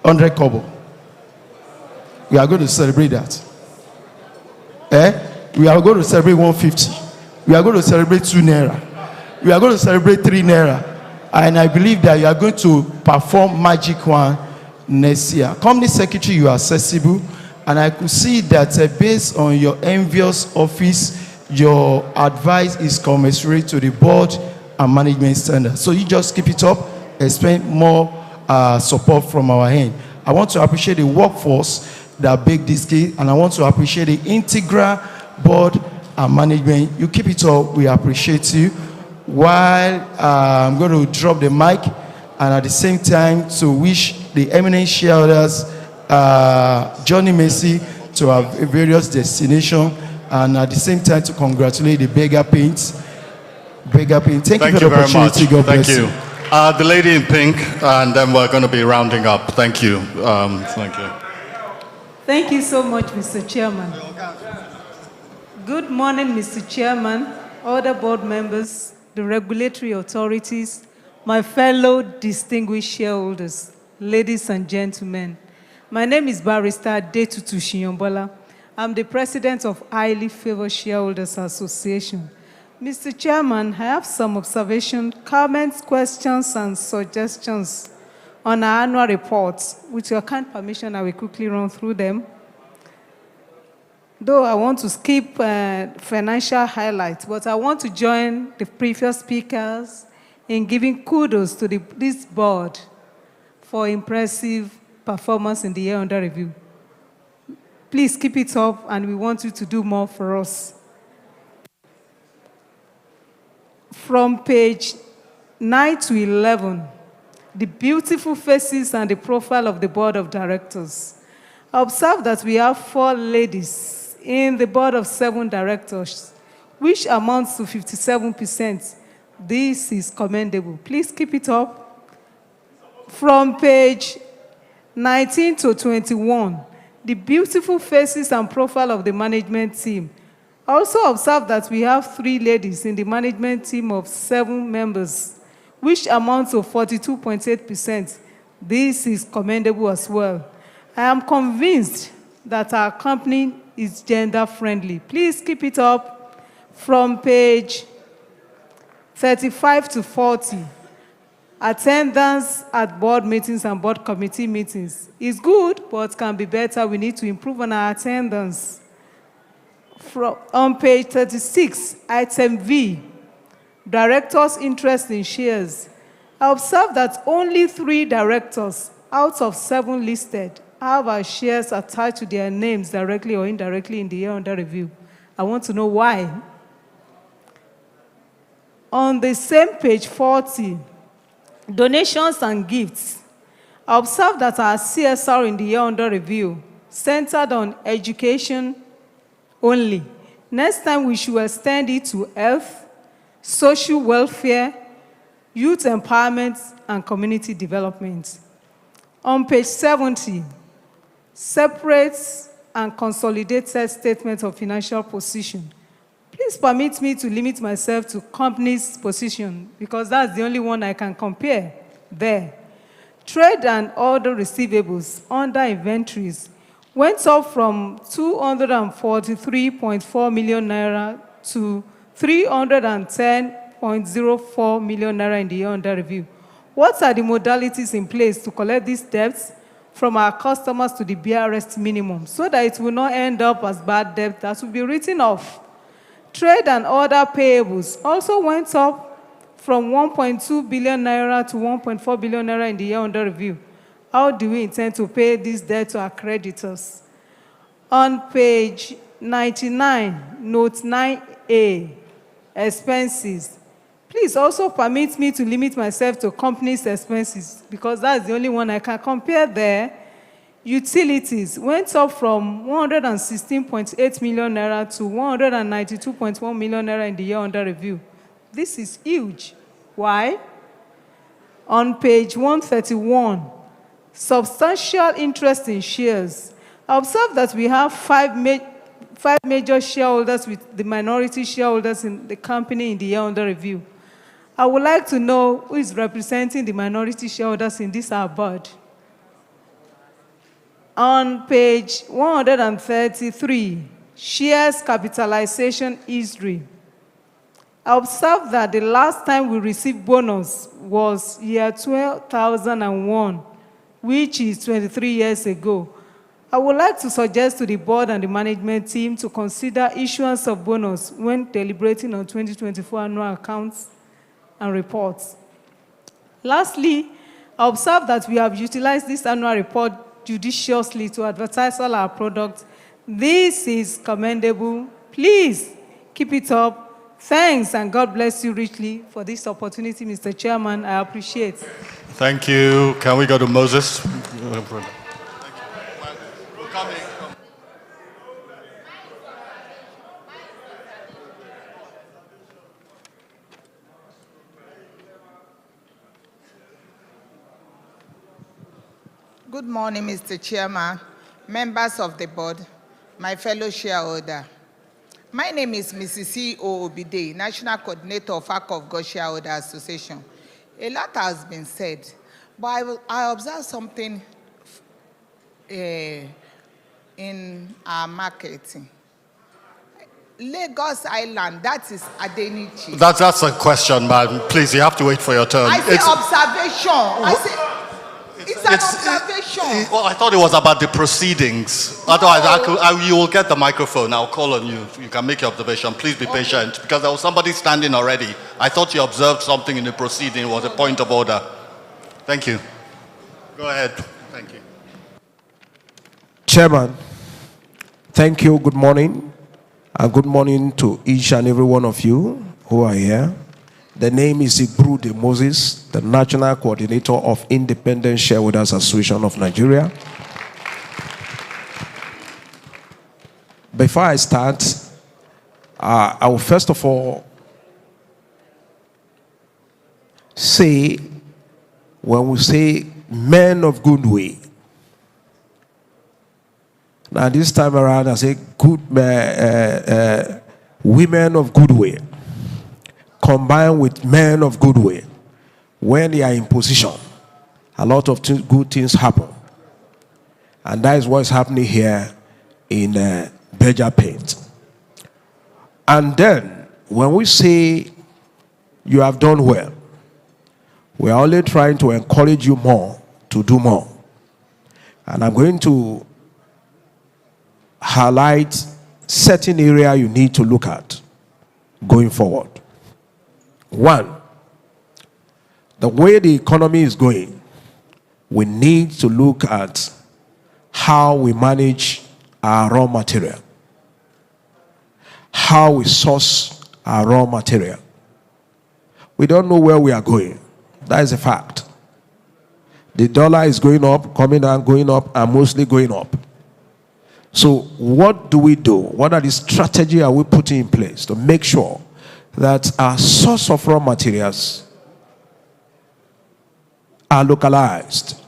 100 kobo. We are going to celebrate that. We are going to celebrate 150. We are going to celebrate 2 naira. We are going to celebrate 3 naira. And I believe that you are going to perform magic one next year. Company secretary, you are accessible. And I could see that based on your envious office, your advice is commensurate to the board and management standards. So you just keep it up, expect more support from our end. I want to appreciate the workforce that baked this cake, and I want to appreciate the integral board and management. You keep it up, we appreciate you. While I'm going to drop the mic, and at the same time to wish the eminent shareholders Johnny Mercy to our various destinations, and at the same time to congratulate the Berger Paints. Berger Paints, thank you for the opportunity. Very much. God bless Thank you. The lady in pink, and then we're going to be rounding up. Thank you. Thank you. Thank you so much, Mr. Chairman. Good morning, Mr. Chairman, other board members, the regulatory authorities, my fellow distinguished shareholders, ladies and gentlemen. My name is Barrister Detutu Shiyombola. I'm the president of Highly Favored Shareholders Association. Mr. Chairman, I have some observations, comments, questions, and suggestions on our annual reports. With your kind permission, I will quickly run through them. Though I want to skip financial highlights, but I want to join the previous speakers in giving kudos to this board for impressive performance in the year under review. Please keep it up, and we want you to do more for us. From page 9 to 11, the beautiful faces and the profile of the board of directors. Observe that we have 4 ladies in the board of 7 directors, which amounts to 57%. This is commendable. Please keep it up. From page 19 to 21, the beautiful faces and profile of the management team. Also observe that we have 3 ladies in the management team of 7 members, which amounts to 42.8%. This is commendable as well. I am convinced that our company is gender-friendly. Please keep it up. From page 35 to 40, attendance at board meetings and board committee meetings is good, but can be better. We need to improve on our attendance. On page 36, item V, directors' interest in shares. I observe that only 3 directors out of 7 listed have our shares attached to their names directly or indirectly in the year under review. I want to know why. On the same page 40, donations and gifts. I observe that our CSR in the year under review centered on education only. Next time, we should extend it to health, social welfare, youth empowerment, and community development. On page 70, separate and consolidated statement of financial position. Please permit me to limit myself to company's position, because that's the only one I can compare there. Trade and other receivables under inventories went up from 243.4 million naira to 310.04 million naira in the year under review. What are the modalities in place to collect these debts from our customers to the BRS minimum, so that it will not end up as bad debt that will be written off? Trade and other payables also went up from 1.2 billion naira to 1.4 billion naira in the year under review. How do we intend to pay this debt to our creditors? On page 99, note 9A, expenses. Please also permit me to limit myself to company's expenses, because that's the only one I can compare there. Utilities went up from 116.8 million naira to 192.1 million naira in the year under review. This is huge. Why? On page 131, substantial interest in shares. I observe that we have 5 major shareholders with the minority shareholders in the company in the year under review. I would like to know who is representing the minority shareholders in this our board. On page 133, shares capitalization history. I observed that the last time we received bonus was year 2001, which is 23 years ago. I would like to suggest to the board and the management team to consider issuance of bonus when deliberating on 2024 annual accounts and reports. Lastly, I observe that we have utilized this annual report judiciously to advertise all our products. This is commendable. Please keep it up. Thanks, and God bless you richly for this opportunity, Mr. Chairman. I appreciate. Thank you. Can we go to Moses? Good morning, Mr. Chairman, members of the board, my fellow shareholder. My name is Mrs. C.O. Obide, National Coordinator of ACK of God Shareholder Association. A lot has been said, but I observed something in our marketing. Lagos Island, that is Adenichi. That's a question, man. Please, you have to wait for your turn. I say observation. I say it's an observation. Well, I thought it was about the proceedings. Otherwise, you will get the microphone. I'll call on you. You can make your observation. Please be patient, because there was somebody standing already. I thought you observed something in the proceeding. It was a point of order. Thank you. Go ahead. Thank you. Chairman, thank you. Good morning. And good morning to each and every one of you who are here. The name is Ibrude Moses, the National Coordinator of Independent Shareholders Association of Nigeria. Before I start, I will first of all say, when we say men of good way, now this time around I say good women of good way, combined with men of good way. When they are in position, a lot of good things happen. And that is what's happening here in Berger Paints. And then, when we say you have done well, we are only trying to encourage you more to do more. And I'm going to highlight certain area you need to look at going forward. One, the way the economy is going, we need to look at how we manage our raw material, how we source our raw material. We don't know where we are going. That is a fact. The dollar is going up, coming down, going up, and mostly going up. So what do we do? What are the strategies are we putting in place to make sure that our source of raw materials are localized,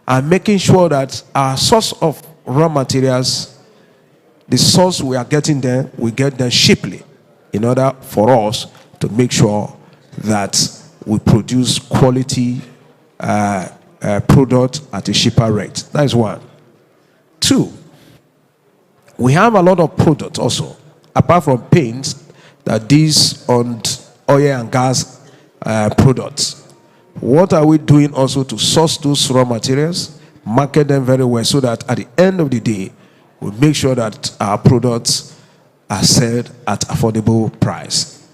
and making sure that our source of raw materials, the source we are getting there, we get them cheaply, in order for us to make sure that we produce quality product at a cheaper rate. That is one. Two, we have a lot of products also, apart from paints, that these on oil and gas products. What are we doing also to source those raw materials, market them very well, so that at the end of the day, we make sure that our products are sold at affordable price.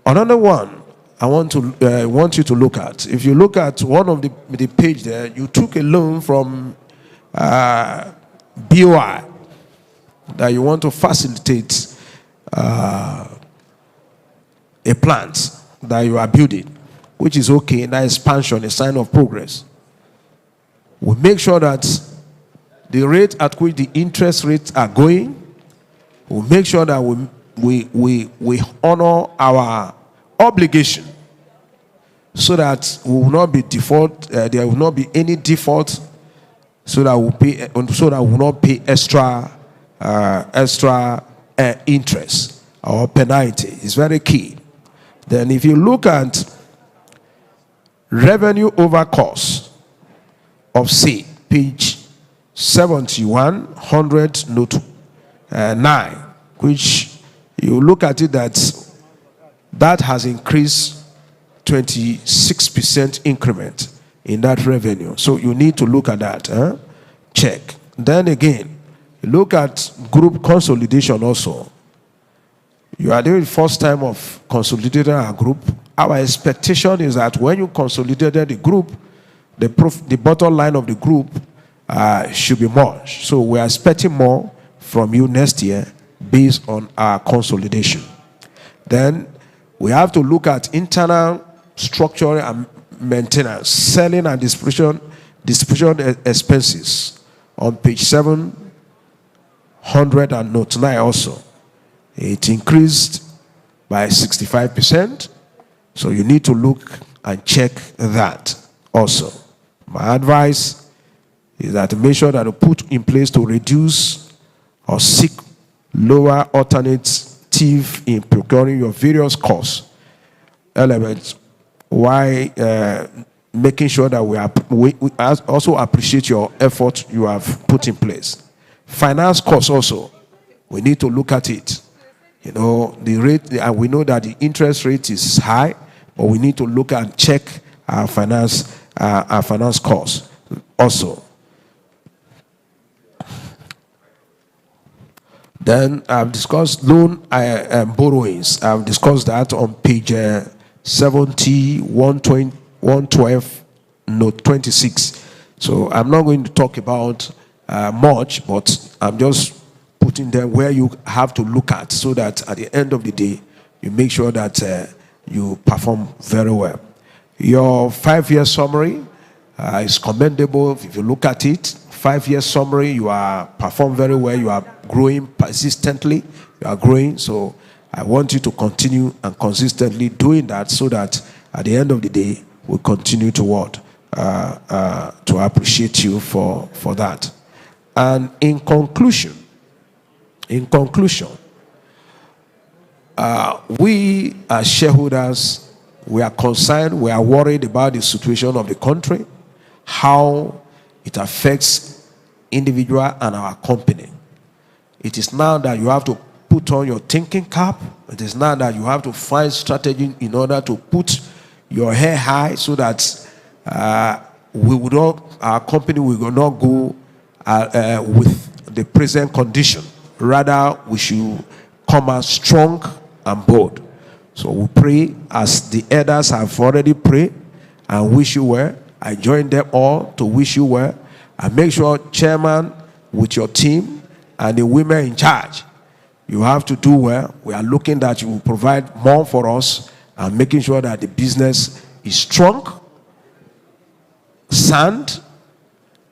Another one I want you to look at. If you look at one of the page there, you took a loan from BOI that you want to facilitate a plant that you are building, which is okay. That expansion, a sign of progress. We make sure that the rate at which the interest rates are going, we make sure that we honor our obligation, so that we will not be default. There will not be any default, so that we will not pay extra interest or penalty. It's very key. Then, if you look at revenue over cost of C, page 71, 100, note 9, which you look at it, that has increased 26% increment in that revenue. So you need to look at that. Check. Then again, look at group consolidation also. You are doing the first time of consolidating our group. Our expectation is that when you consolidated the group, the bottom line of the group should be much. So we are expecting more from you next year based on our consolidation. Then we have to look at internal structure and maintenance, selling and distribution expenses on page 700 and note 9 also. It increased by 65%. So you need to look and check that also. My advice is that to make sure that you put in place to reduce or seek lower alternative in procuring your various cost elements, while making sure that we also appreciate your effort you have put in place. Finance costs also, we need to look at it. You know, the rate, and we know that the interest rate is high, but we need to look and check our finance costs also. Then I've discussed loan and borrowings. I've discussed that on page 70, 112, note 26. So I'm not going to talk about much, but I'm just putting them where you have to look at, so that at the end of the day, you make sure that you perform very well. Your 5-year summary is commendable. If you look at it, 5-year summary, you are perform very well. You are growing persistently. You are growing. So I want you to continue and consistently doing that, so that at the end of the day, we'll continue to appreciate you for that. And in conclusion, we as shareholders, we are concerned, we are worried about the situation of the country, how it affects individual and our company. It is now that you have to put on your thinking cap. It is now that you have to find strategy in order to put your head high, so that our company will not go with the present condition. Rather, we should come out strong and bold. So we pray, as the elders have already prayed, and wish you well. I join them all to wish you well. And make sure, Chairman, with your team and the women in charge, you have to do well. We are looking that you will provide more for us, and making sure that the business is strong, sound,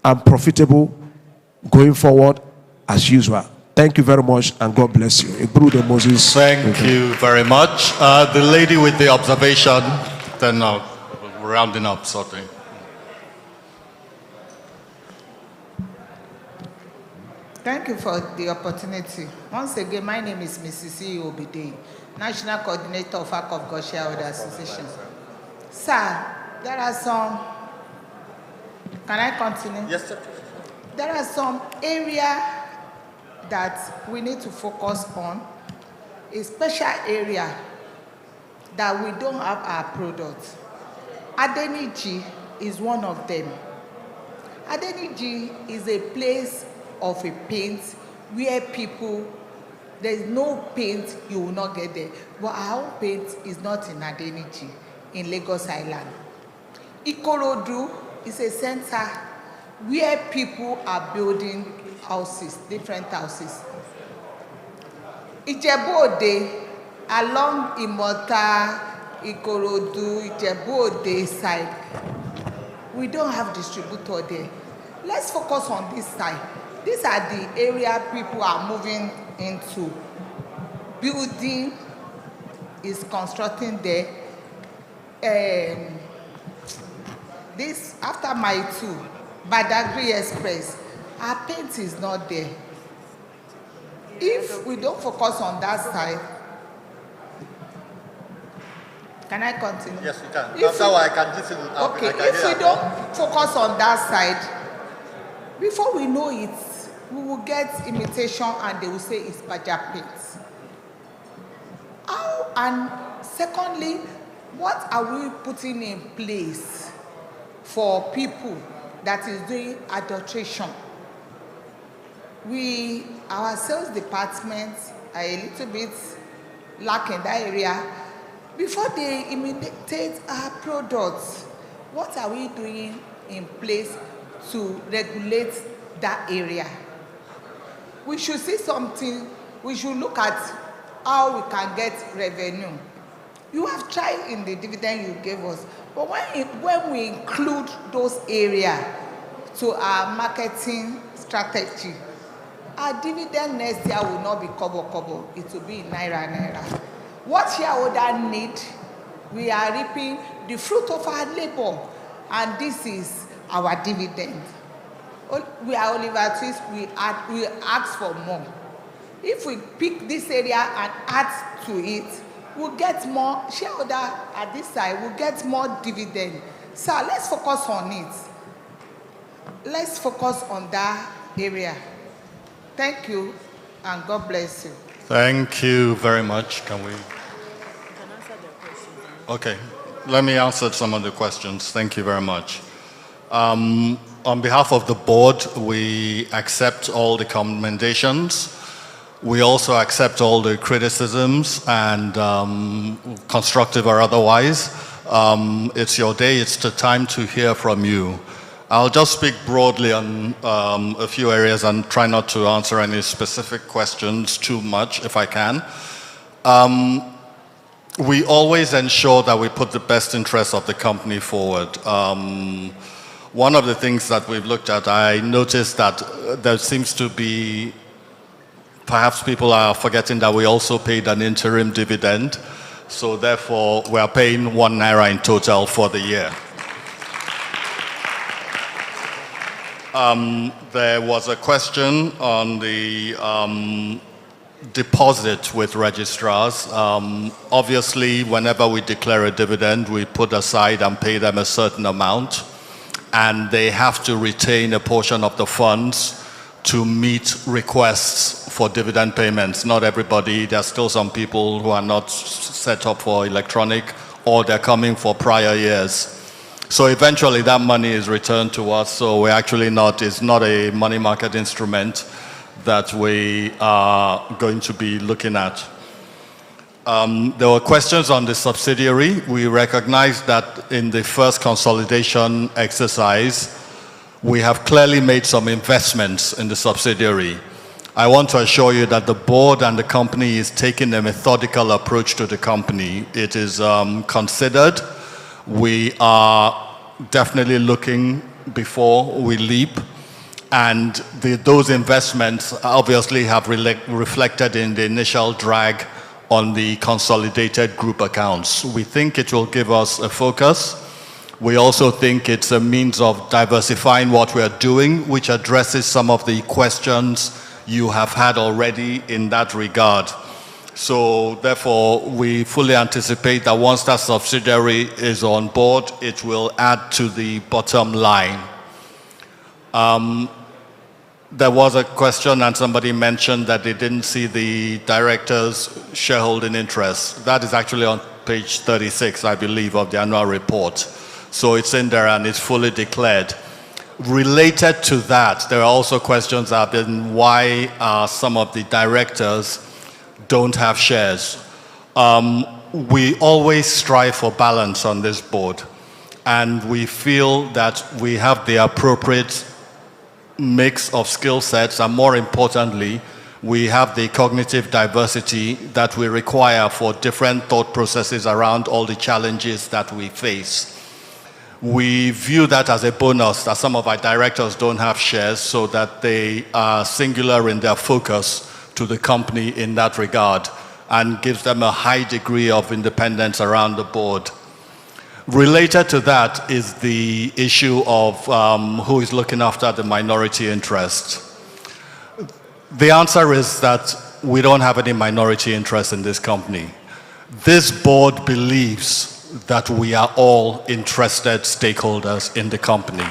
and profitable going forward as usual. Thank you very much, and God bless you. Moses. Thank you very much. The lady with the observation, then rounding up something. Thank you for the opportunity. Once again, my name is Mrs. Obide, National Coordinator of ACOF Shareholders Association. Sir, there are some, can I continue? Yes, sir. There are some areas that we need to focus on, a special area that we don't have our products. Adeniji is one of them. Adeniji is a place of a paint where people, there is no paint you will not get there. But our own paint is not in Adeniji, in Lagos Island. Ikorodu is a center where people are building houses, different houses. Ijebu-Ode, along Imota, Ikorodu, Ijebu-Ode side, we don't have distributor there. Let's focus on this side. These are the area people are moving into. Building is constructing there. This, after my 2, Badagry Express, our paint is not there. If we don't focus on that side, can I continue? Yes, you can. If I can listen. Okay, if we don't focus on that side, before we know it, we will get imitation and they will say it's Berger Paints. How? And secondly, what are we putting in place for people that is doing adulteration? Our sales department are a little bit lacking that area. Before they imitate our products, what are we doing in place to regulate that area. We should see something, we should look at how we can get revenue. You have tried in the dividend you gave us, but when we include those areas to our marketing strategy, our dividend next year will not be kobo, it will be naira. What shareholders need, we are reaping the fruit of our labor, and this is our dividend. We are Oliver Twist, we ask for more. If we pick this area and add to it, we'll get more shareholder at this side, we'll get more dividend. So let's focus on it. Let's focus on that area. Thank you, and God bless you. Thank you very much. Can we? Okay, let me answer some of the questions. Thank you very much. On behalf of the board, we accept all the commendations. We also accept all the criticisms and constructive or otherwise. It's your day, it's the time to hear from you. I'll just speak broadly on a few areas and try not to answer any specific questions too much if I can. We always ensure that we put the best interests of the company forward. One of the things that we've looked at, I noticed that there seems to be, perhaps people are forgetting that we also paid an interim dividend. So therefore, we are paying ₦1 in total for the year. There was a question on the deposit with registrars. Obviously, whenever we declare a dividend, we put aside and pay them a certain amount, and they have to retain a portion of the funds to meet requests for dividend payments. Not everybody, there's still some people who are not set up for electronic, or they're coming for prior years. So eventually that money is returned to us, so we're actually not, it's not a money market instrument that we are going to be looking at. There were questions on the subsidiary. We recognize that in the first consolidation exercise, we have clearly made some investments in the subsidiary. I want to assure you that the board and the company is taking a methodical approach to the company. It is considered. We are definitely looking before we leap. And those investments obviously have reflected in the initial drag on the consolidated group accounts. We think it will give us a focus. We also think it's a means of diversifying what we are doing, which addresses some of the questions you have had already in that regard. So therefore, we fully anticipate that once that subsidiary is on board, it will add to the bottom line. There was a question and somebody mentioned that they didn't see the director's shareholding interest. That is actually on page 36, I believe, of the annual report. So it's in there and it's fully declared. Related to that, there are also questions that have been why some of the directors don't have shares. We always strive for balance on this board, and we feel that we have the appropriate mix of skill sets, and more importantly, we have the cognitive diversity that we require for different thought processes around all the challenges that we face. We view that as a bonus that some of our directors don't have shares, so that they are singular in their focus to the company in that regard, and gives them a high degree of independence around the board. Related to that is the issue of who is looking after the minority interest. The answer is that we don't have any minority interest in this company. This board believes that we are all interested stakeholders in the company.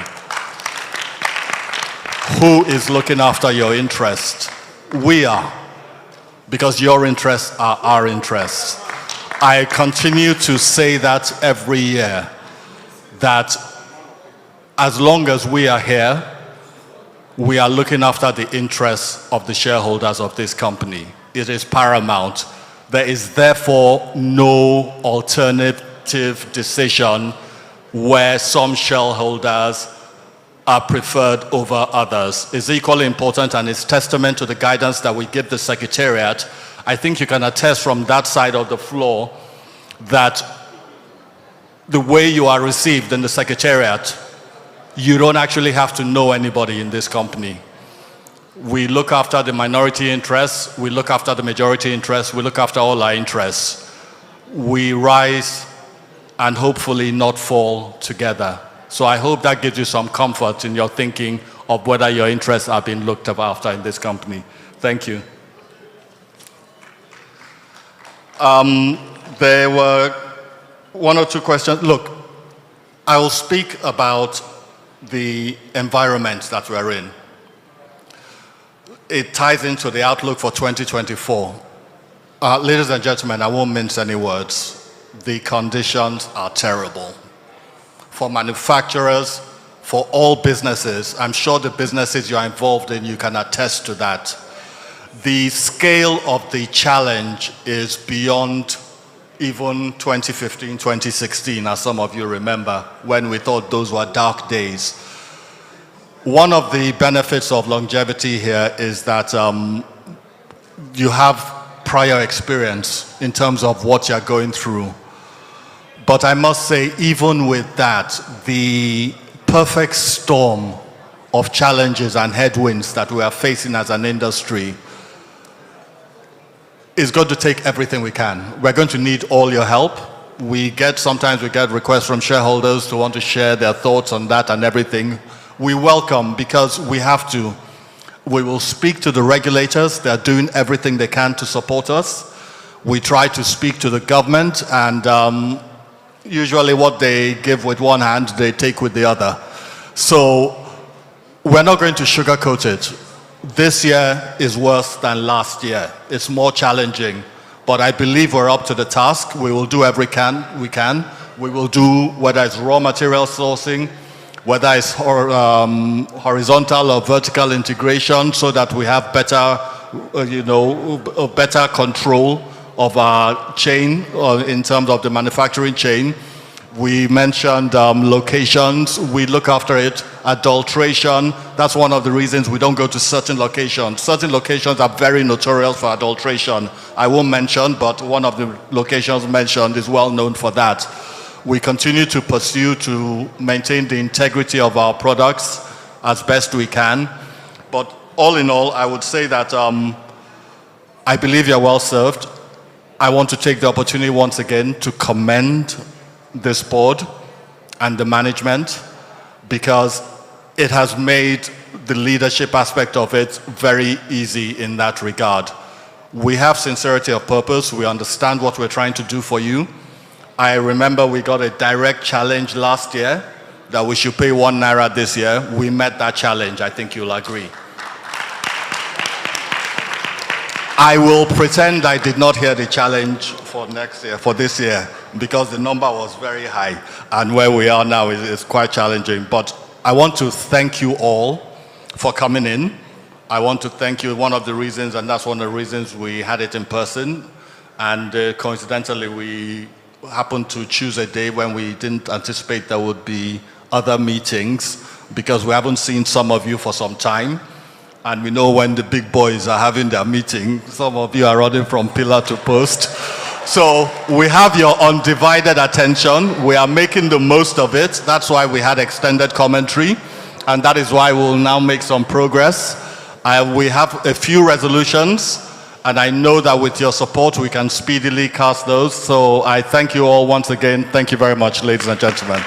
Who is looking after your interest? We are, because your interests are our interests. I continue to say that every year, that as long as we are here, we are looking after the interests of the shareholders of this company. It is paramount. There is therefore no alternative decision where some shareholders are preferred over others is equally important, and it's testament to the guidance that we give the Secretariat. I think you can attest from that side of the floor that the way you are received in the Secretariat, you don't actually have to know anybody in this company. We look after the minority interests, we look after the majority interests, we look after all our interests. We rise and hopefully not fall together. So I hope that gives you some comfort in your thinking of whether your interests are being looked after in this company. Thank you. There were one or two questions. Look, I will speak about the environment that we're in. It ties into the outlook for 2024. Ladies and gentlemen, I won't mince any words. The conditions are terrible. For manufacturers, for all businesses, I'm sure the businesses you're involved in, you can attest to that. The scale of the challenge is beyond even 2015, 2016, as some of you remember, when we thought those were dark days. One of the benefits of longevity here is that you have prior experience in terms of what you're going through. But I must say, even with that, the perfect storm of challenges and headwinds that we are facing as an industry is going to take everything we can. We're going to need all your help. Sometimes we get requests from shareholders to want to share their thoughts on that and everything. We welcome, because we have to. We will speak to the regulators. They're doing everything they can to support us. We try to speak to the government, and usually what they give with one hand, they take with the other. So we're not going to sugarcoat it. This year is worse than last year. It's more challenging, but I believe we're up to the task. We will do every we can. We will do, whether it's raw material sourcing, whether it's horizontal or vertical integration, so that we have better, better control of our chain in terms of the manufacturing chain. We mentioned locations. We look after it. Adulteration. That's one of the reasons we don't go to certain locations. Certain locations are very notorious for adulteration. I won't mention, but one of the locations mentioned is well known for that. We continue to pursue to maintain the integrity of our products as best we can. But all in all, I would say that I believe you're well served. I want to take the opportunity once again to commend this board and the management, because it has made the leadership aspect of it very easy in that regard. We have sincerity of purpose. We understand what we're trying to do for you. I remember we got a direct challenge last year that we should pay 1 naira this year. We met that challenge. I think you'll agree. I will pretend I did not hear the challenge for next year, for this year, because the number was very high, and where we are now is quite challenging. But I want to thank you all for coming in. I want to thank you. One of the reasons, and that's one of the reasons we had it in person, and coincidentally we happened to choose a day when we didn't anticipate there would be other meetings, because we haven't seen some of you for some time. And we know when the big boys are having their meeting, some of you are running from pillar to post. So we have your undivided attention. We are making the most of it. That's why we had extended commentary. And that is why we'll now make some progress. We have a few resolutions, and I know that with your support, we can speedily cast those. So I thank you all once again. Thank you very much, ladies and gentlemen.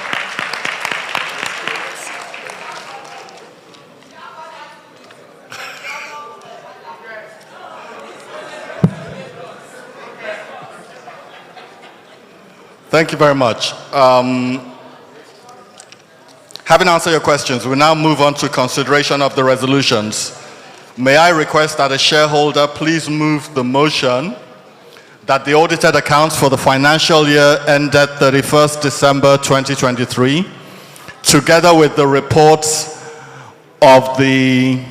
Thank you very much. Having answered your questions, we now move on to consideration of the resolutions. May I request that a shareholder please move the motion that the audited accounts for the financial year ended 31st December 2023, together with the reports of the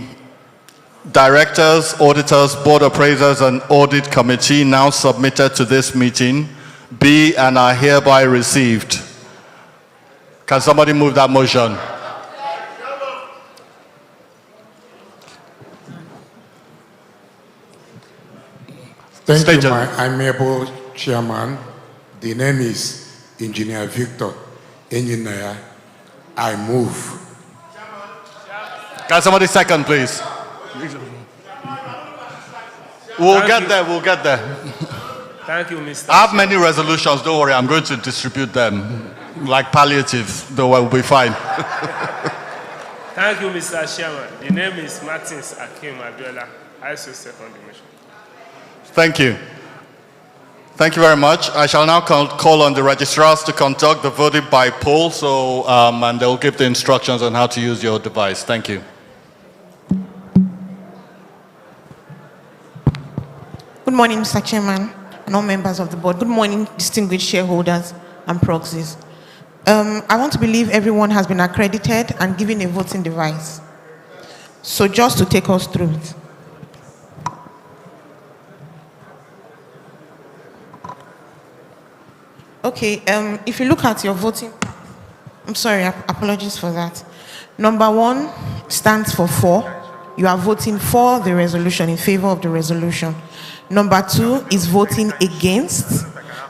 directors, auditors, board appraisers, and audit committee now submitted to this meeting, be and are hereby received. Can somebody move that motion? Thank you, my amiable chairman. The name is Engineer Victor Engineer. I move. Can somebody second, please? We'll get there. Thank you, Mr. I have many resolutions, don't worry, I'm going to distribute them. Like palliative, though we'll be fine. Thank you, Mr. Chairman. The name is Martins Akim Abiola. I also second the motion. Thank you. Thank you very much. I shall now call on the registrars to conduct the voting by poll, and they'll give the instructions on how to use your device. Thank you. Good morning, Mr. Chairman and all members of the board. Good morning, distinguished shareholders and proxies. I want to believe everyone has been accredited and given a voting device. So just to take us through it. Okay, if you look at your voting, I'm sorry, apologies for that. Number 1 stands for 4. You are voting for the resolution, in favor of the resolution. Number 2 is voting against.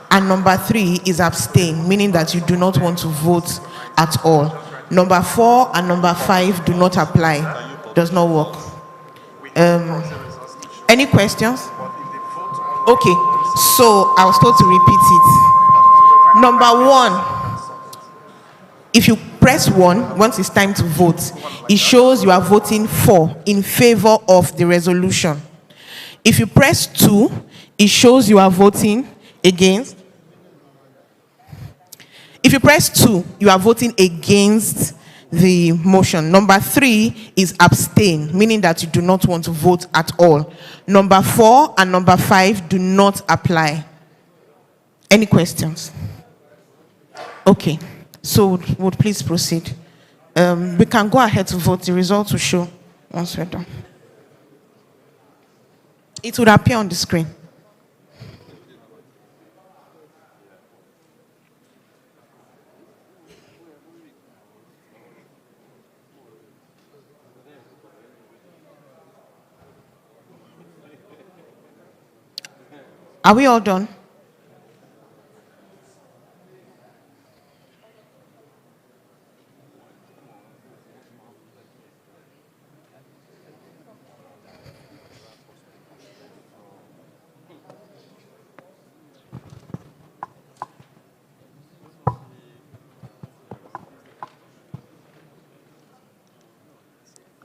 And number 3 is abstain, meaning that you do not want to vote at all. Number 4 and number 5 do not apply, does not work. Any questions? Okay, so I was told to repeat it. Number 1, if you press 1, once it's time to vote, it shows you are voting for, in favor of the resolution. If you press 2, it shows you are voting against. If you press 2, you are voting against the motion. Number 3 is abstain, meaning that you do not want to vote at all. Number 4 and number 5 do not apply. Any questions? Okay, so would please proceed. We can go ahead to vote. The results will show once we're done. It would appear on the screen. Are we all done?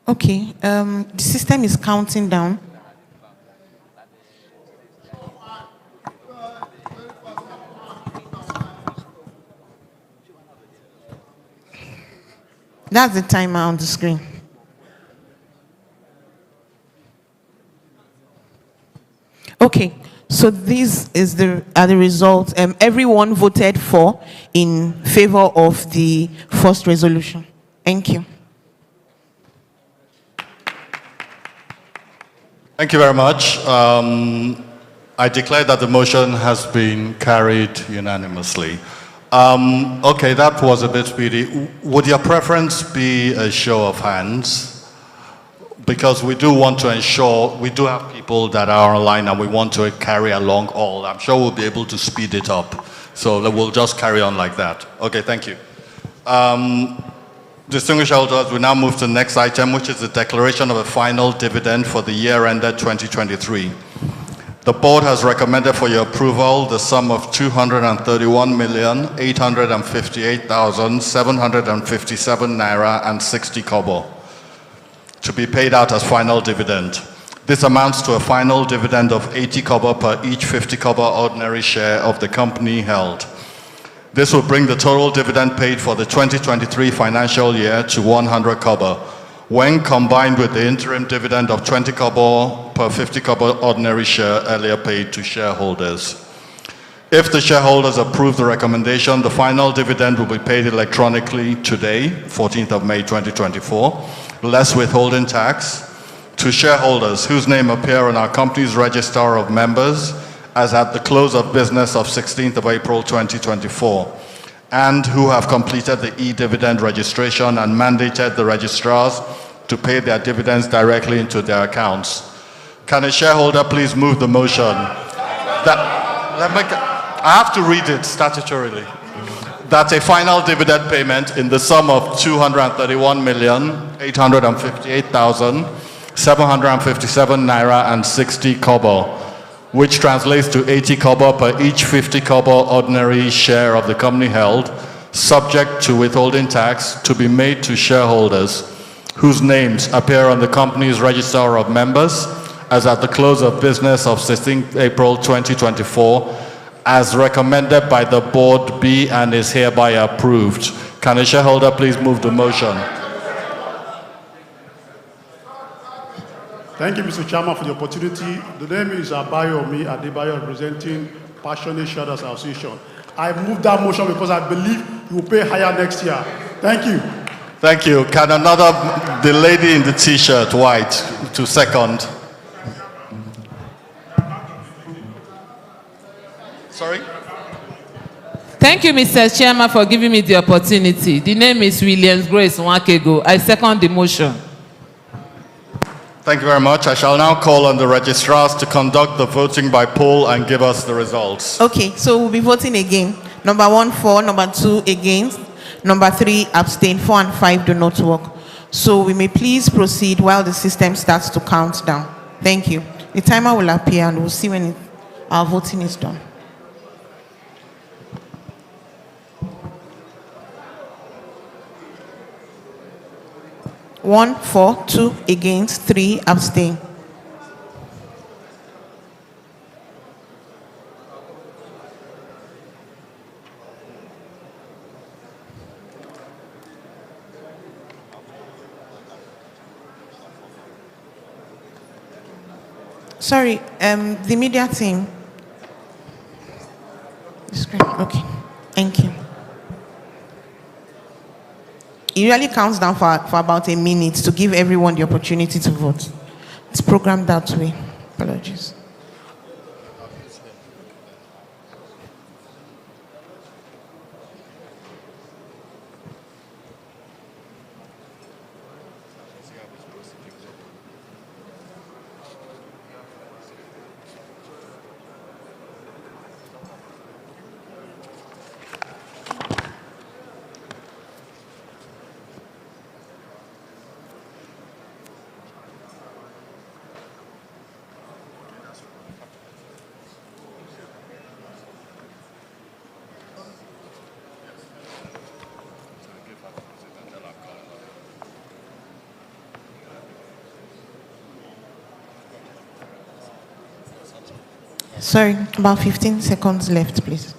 Okay, the system is counting down. That's the timer on the screen. Okay, so these are the results. Everyone voted for, in favor of the first resolution. Thank you. Thank you very much. I declare that the motion has been carried unanimously. Okay, that was a bit speedy. Would your preference be a show of hands? Because we do want to ensure, we do have people that are online and we want to carry along all. I'm sure we'll be able to speed it up. So we'll just carry on like that. Okay, thank you. Distinguished shareholders, we now move to the next item, which is the declaration of a final dividend for the year ended 2023. The board has recommended for your approval the sum of 231,858,757 naira and 60 kobo to be paid out as final dividend. This amounts to a final dividend of 80 kobo per each 50 kobo ordinary share of the company held. This will bring the total dividend paid for the 2023 financial year to 100 kobo, when combined with the interim dividend of 20 kobo per 50 kobo ordinary share earlier paid to shareholders. If the shareholders approve the recommendation, the final dividend will be paid electronically today, 14th of May 2024, less withholding tax, to shareholders whose name appear on our company's register of members as at the close of business of 16th of April 2024, and who have completed the e-dividend registration and mandated the registrars to pay their dividends directly into their accounts. Can a shareholder please move the motion? I have to read it statutorily. That a final dividend payment in the sum of 231,858,757 naira and 60 kobo, which translates to 80 kobo per each 50 kobo ordinary share of the company held, subject to withholding tax, to be made to shareholders whose names appear on the company's register of members as at the close of business of 16th April 2024, as recommended by the board, be and is hereby approved. Can a shareholder please move the motion? Thank you, Mr. Chairman, for the opportunity. The name is Abayomi Adebayo, representing Passionate Shareholders Association. I move that motion because I believe you will pay higher next year. Thank you. Thank you. Can the lady in the t-shirt, white, to second? Sorry? Thank you, Mr. Chairman, for giving me the opportunity. The name is Williams Grace Nwakego. I second the motion. Thank you very much. I shall now call on the registrars to conduct the voting by poll and give us the results. Okay, so we'll be voting again. Number 1, for. Number 2, against. Number 3, abstain. 4 and 5 do not work. So we may please proceed while the system starts to count down. Thank you. The timer will appear and we'll see when our voting is done. 1, for. 2, against. 3, abstain. Sorry, the media team. Okay, thank you. It usually counts down for about a minute to give everyone the opportunity to vote. It's programmed that way. Apologies. Sorry, about 15 seconds left, please.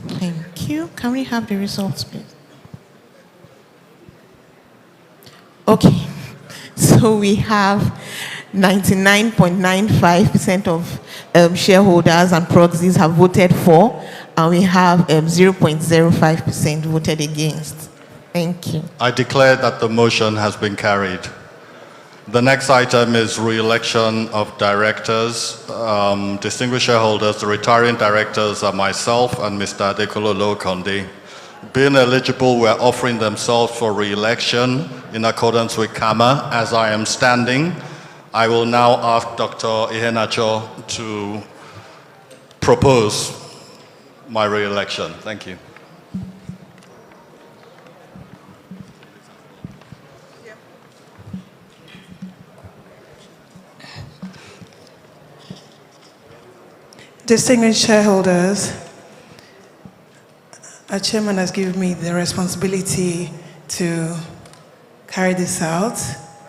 Thank you. Can we have the results, please? Okay, so we have 99.95% of shareholders and proxies have voted for, and we have 0.05% voted against. Thank you. I declare that the motion has been carried. The next item is re-election of directors. Distinguished shareholders, the retiring directors are myself and Mr. Adekolo Lokonde. Being eligible, we're offering themselves for re-election in accordance with KAMA. As I am standing, I will now ask Dr. Iheanacho to propose my re-election. Thank you. Distinguished shareholders, our chairman has given me the responsibility to carry this out.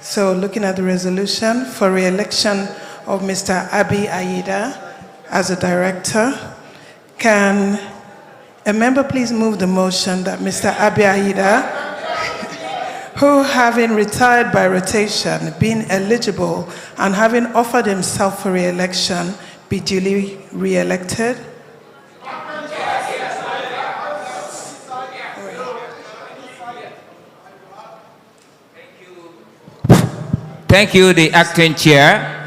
So looking at the resolution for re-election of Mr. Abi Aida as a director, can a member please move the motion that Mr. Abi Aida, who having retired by rotation, being eligible and having offered himself for re-election, be duly re-elected? Thank you, the acting chair.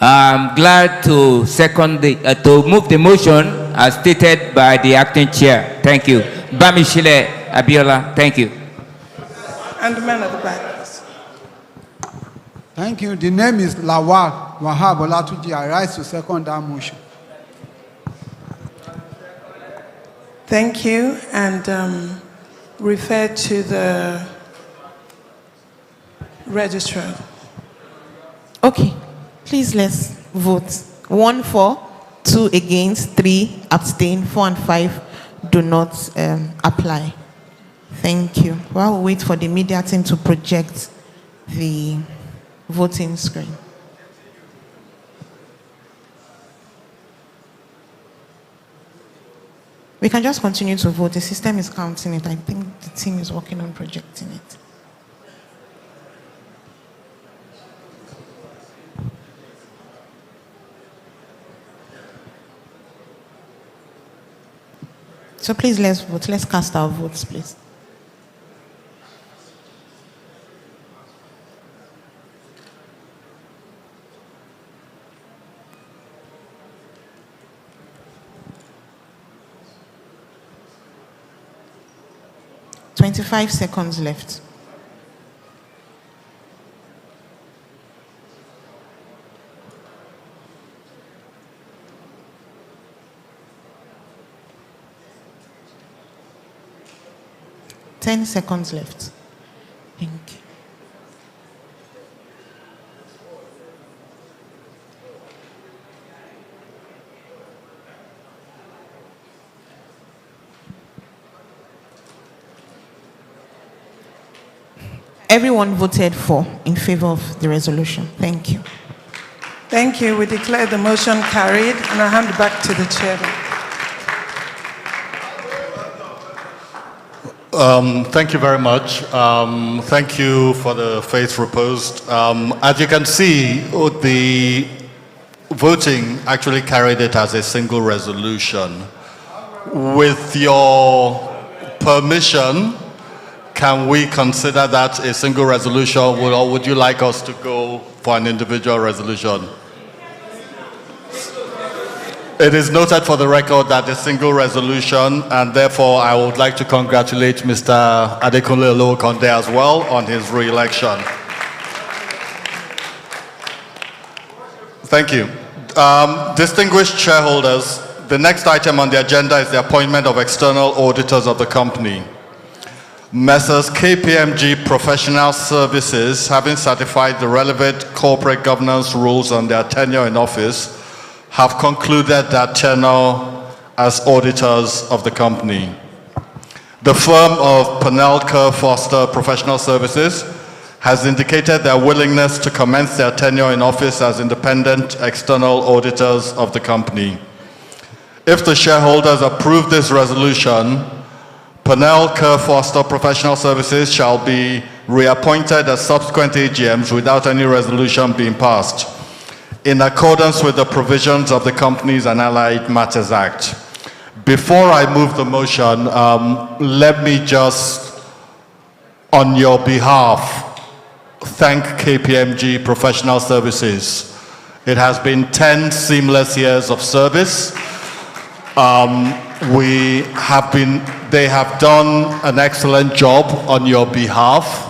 I'm glad to to move the motion as stated by the acting chair. Thank you. Bamishile Abiola, thank you. And the man at the back, please. Thank you. The name is Lawal Wahab Olatuji. I rise to second that motion. Thank you, and refer to the registrar. Okay, please let's vote. 1 for, 2 against, 3 abstain, 4 and 5 do not apply. Thank you. While we wait for the media team to project the voting screen. We can just continue to vote. The system is counting it. I think the team is working on projecting it. So please, let's vote. Let's cast our votes, please. $25 seconds left. $10 seconds left. Thank you. Everyone voted in favor of the resolution. Thank you. Thank you. We declare the motion carried, and I hand back to the chairman. Thank you very much. Thank you for the faith reposed. As you can see, the voting actually carried it as a single resolution. With your permission, can we consider that a single resolution, or would you like us to go for an individual resolution? It is noted for the record that a single resolution, and therefore I would like to congratulate Mr. Adekunle Olowokonde as well on his re-election. Thank you. Distinguished shareholders, the next item on the agenda is the appointment of external auditors of the company. Messrs. KPMG Professional Services, having certified the relevant corporate governance rules on their tenure in office, have concluded their tenure as auditors of the company. The firm of Pernell Kerr Foster Professional Services has indicated their willingness to commence their tenure in office as independent external auditors of the company. If the shareholders approve this resolution, Pernell Kerr Foster Professional Services shall be reappointed as subsequent AGMs without any resolution being passed, in accordance with the provisions of the Companies and Allied Matters Act. Before I move the motion, let me just, on your behalf, thank KPMG Professional Services. It has been 10 seamless years of service. They have done an excellent job on your behalf.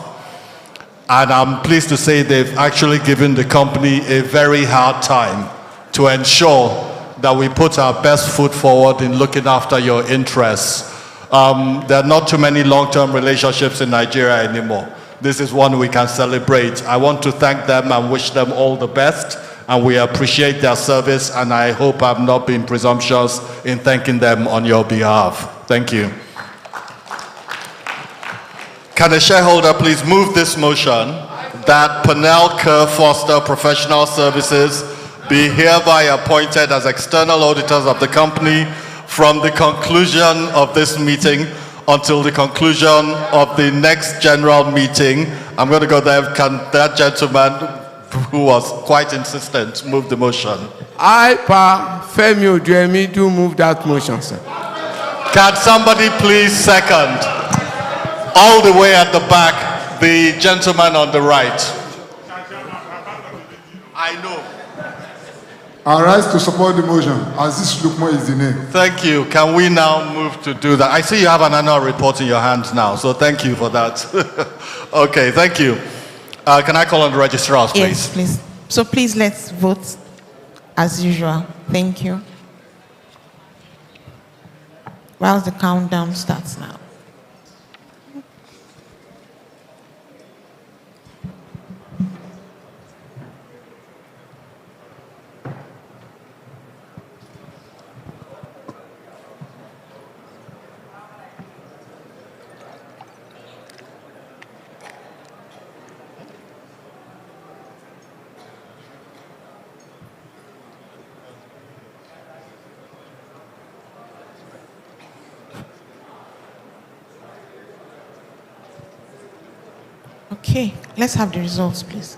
And I'm pleased to say they've actually given the company a very hard time to ensure that we put our best foot forward in looking after your interests. There are not too many long-term relationships in Nigeria anymore. This is one we can celebrate. I want to thank them and wish them all the best. And we appreciate their service, and I hope I've not been presumptuous in thanking them on your behalf. Thank you. Can a shareholder please move this motion that Pernell Kerr Foster Professional Services be hereby appointed as external auditors of the company from the conclusion of this meeting until the conclusion of the next general meeting? I'm going to go there. Can that gentleman who was quite insistent move the motion? I, Femi Oduemi, do move that motion, sir. Can somebody please second? All the way at the back, the gentleman on the right. I know. I rise to support the motion, as this Lukman is the name. Thank you. Can we now move to do that? I see you have an annual report in your hands now, so thank you for that. Okay, thank you. Can I call on the registrars, please? Yes, please. So please let's vote as usual. Thank you. Whilst the countdown starts now. Okay, let's have the results, please.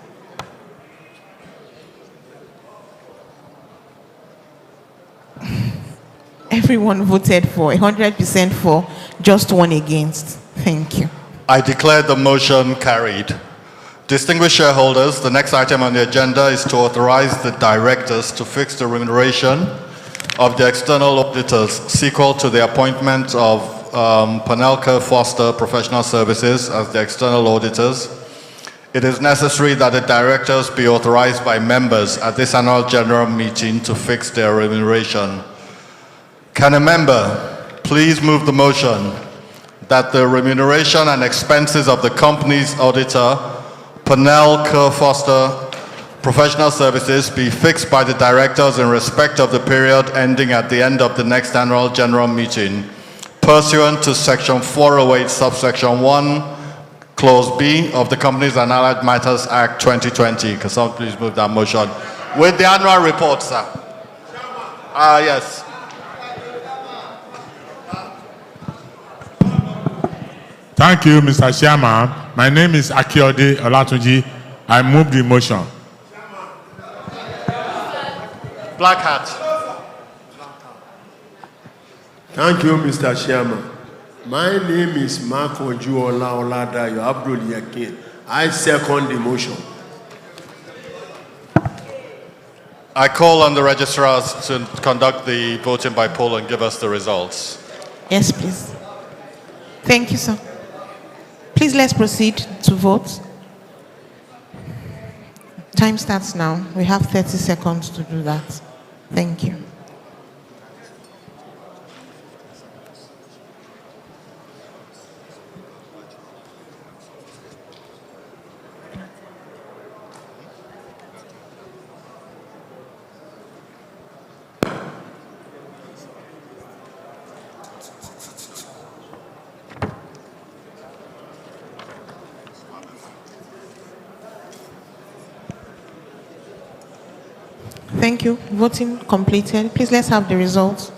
Everyone voted for, 100% for, just one against. Thank you. I declare the motion carried. Distinguished shareholders, the next item on the agenda is to authorize the directors to fix the remuneration of the external auditors sequel to the appointment of Panelka Foster Professional Services as the external auditors. It is necessary that the directors be authorized by members at this annual general meeting to fix their remuneration. Can a member please move the motion that the remuneration and expenses of the company's auditor, Panelka Foster Professional Services, be fixed by the directors in respect of the period ending at the end of the next annual general meeting, pursuant to Section 408, subsection 1, Clause B of the Companies and Allied Matters Act 2020. Can someone please move that motion? With the annual report, sir. Yes. Thank you, Mr. Chairman. My name is Akiode Olatunji. I move the motion. Black hat. Thank you, Mr. Chairman. My name is Mark Ojuola Oladayo Abdul Yakin. I second the motion. I call on the registrars to conduct the voting by poll and give us the results. Yes, please. Thank you, sir. Please let's proceed to vote. Time starts now. We have 30 seconds to do that. Thank you. Thank you. Voting completed. Please let's have the results.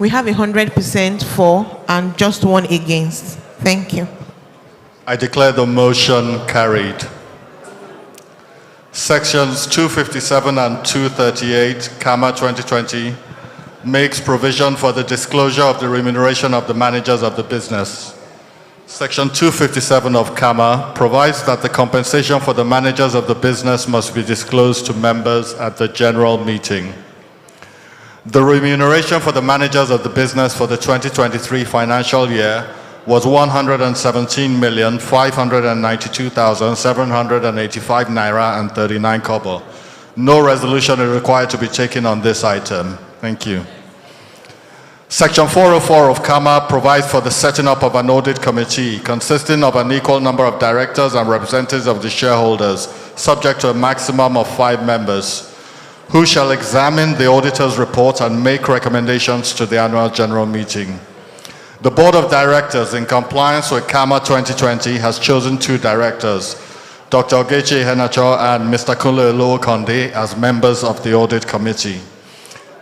We have 100% for and just one against. Thank you. I declare the motion carried. Sections 257 and 238, CAMA 2020, makes provision for the disclosure of the remuneration of the managers of the business. Section 257 of CAMA provides that the compensation for the managers of the business must be disclosed to members at the general meeting. The remuneration for the managers of the business for the 2023 financial year was 117,592,785 naira and 39 kobo. No resolution is required to be taken on this item. Thank you. Section 404 of CAMA provides for the setting up of an audit committee consisting of an equal number of directors and representatives of the shareholders, subject to a maximum of 5 members, who shall examine the auditor's report and make recommendations to the annual general meeting. The Board of Directors, in compliance with CAMA 2020, has chosen 2 directors, Dr. Ogechi Henacho and Mr. Kunle Oluokonde, as members of the audit committee.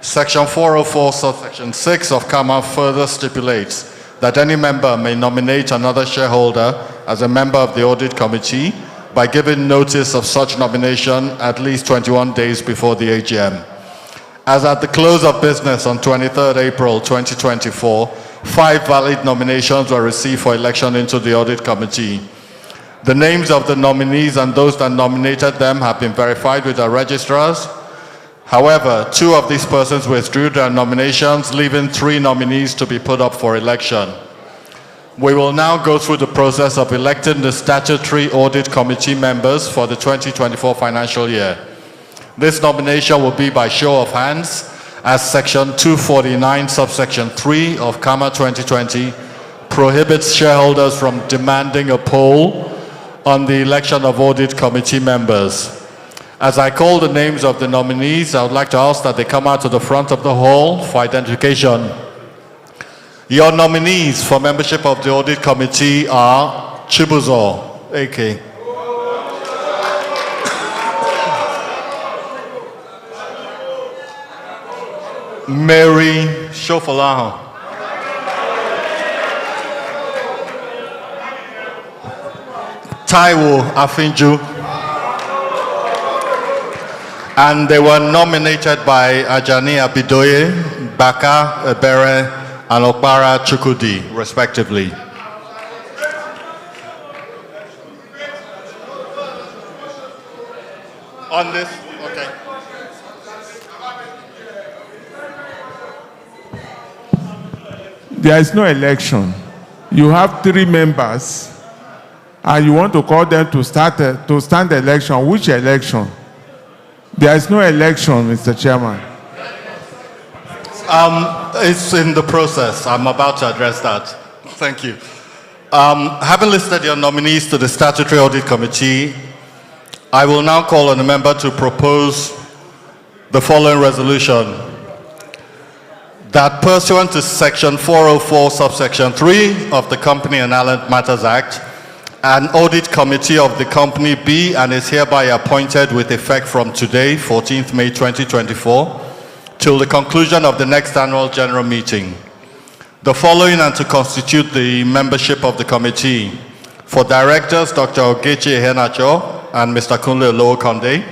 Section 404, subsection 6 of CAMA further stipulates that any member may nominate another shareholder as a member of the audit committee by giving notice of such nomination at least 21 days before the AGM. As at the close of business on 23rd April 2024, 5 valid nominations were received for election into the audit committee. The names of the nominees and those that nominated them have been verified with our registrars. However, 2 of these persons withdrew their nominations, leaving 3 nominees to be put up for election. We will now go through the process of electing the statutory audit committee members for the 2024 financial year. This nomination will be by show of hands, as Section 249, subsection 3 of CAMA 2020 prohibits shareholders from demanding a poll on the election of audit committee members. As I call the names of the nominees, I would like to ask that they come out to the front of the hall for identification. Your nominees for membership of the audit committee are Chibuzo, AK. Mary Shofalaho. Taiwo Afinju. And they were nominated by Ajani Abidoye, Baka Ebere, and Okpara Chukudi, respectively. On this, okay. There is no election. You have 3 members, and you want to call them to stand the election. Which election? There is no election, Mr. Chairman. It's in the process. I'm about to address that. Thank you. Having listed your nominees to the Statutory Audit Committee, I will now call on a member to propose the following resolution. That pursuant to Section 404, subsection 3 of the Company and Allied Matters Act, an audit committee of the company be and is hereby appointed with effect from today, 14th May 2024, till the conclusion of the next annual general meeting. The following and to constitute the membership of the committee: for directors, Dr. Ogechi Ehenacho and Mr. Kunle Olowokonde;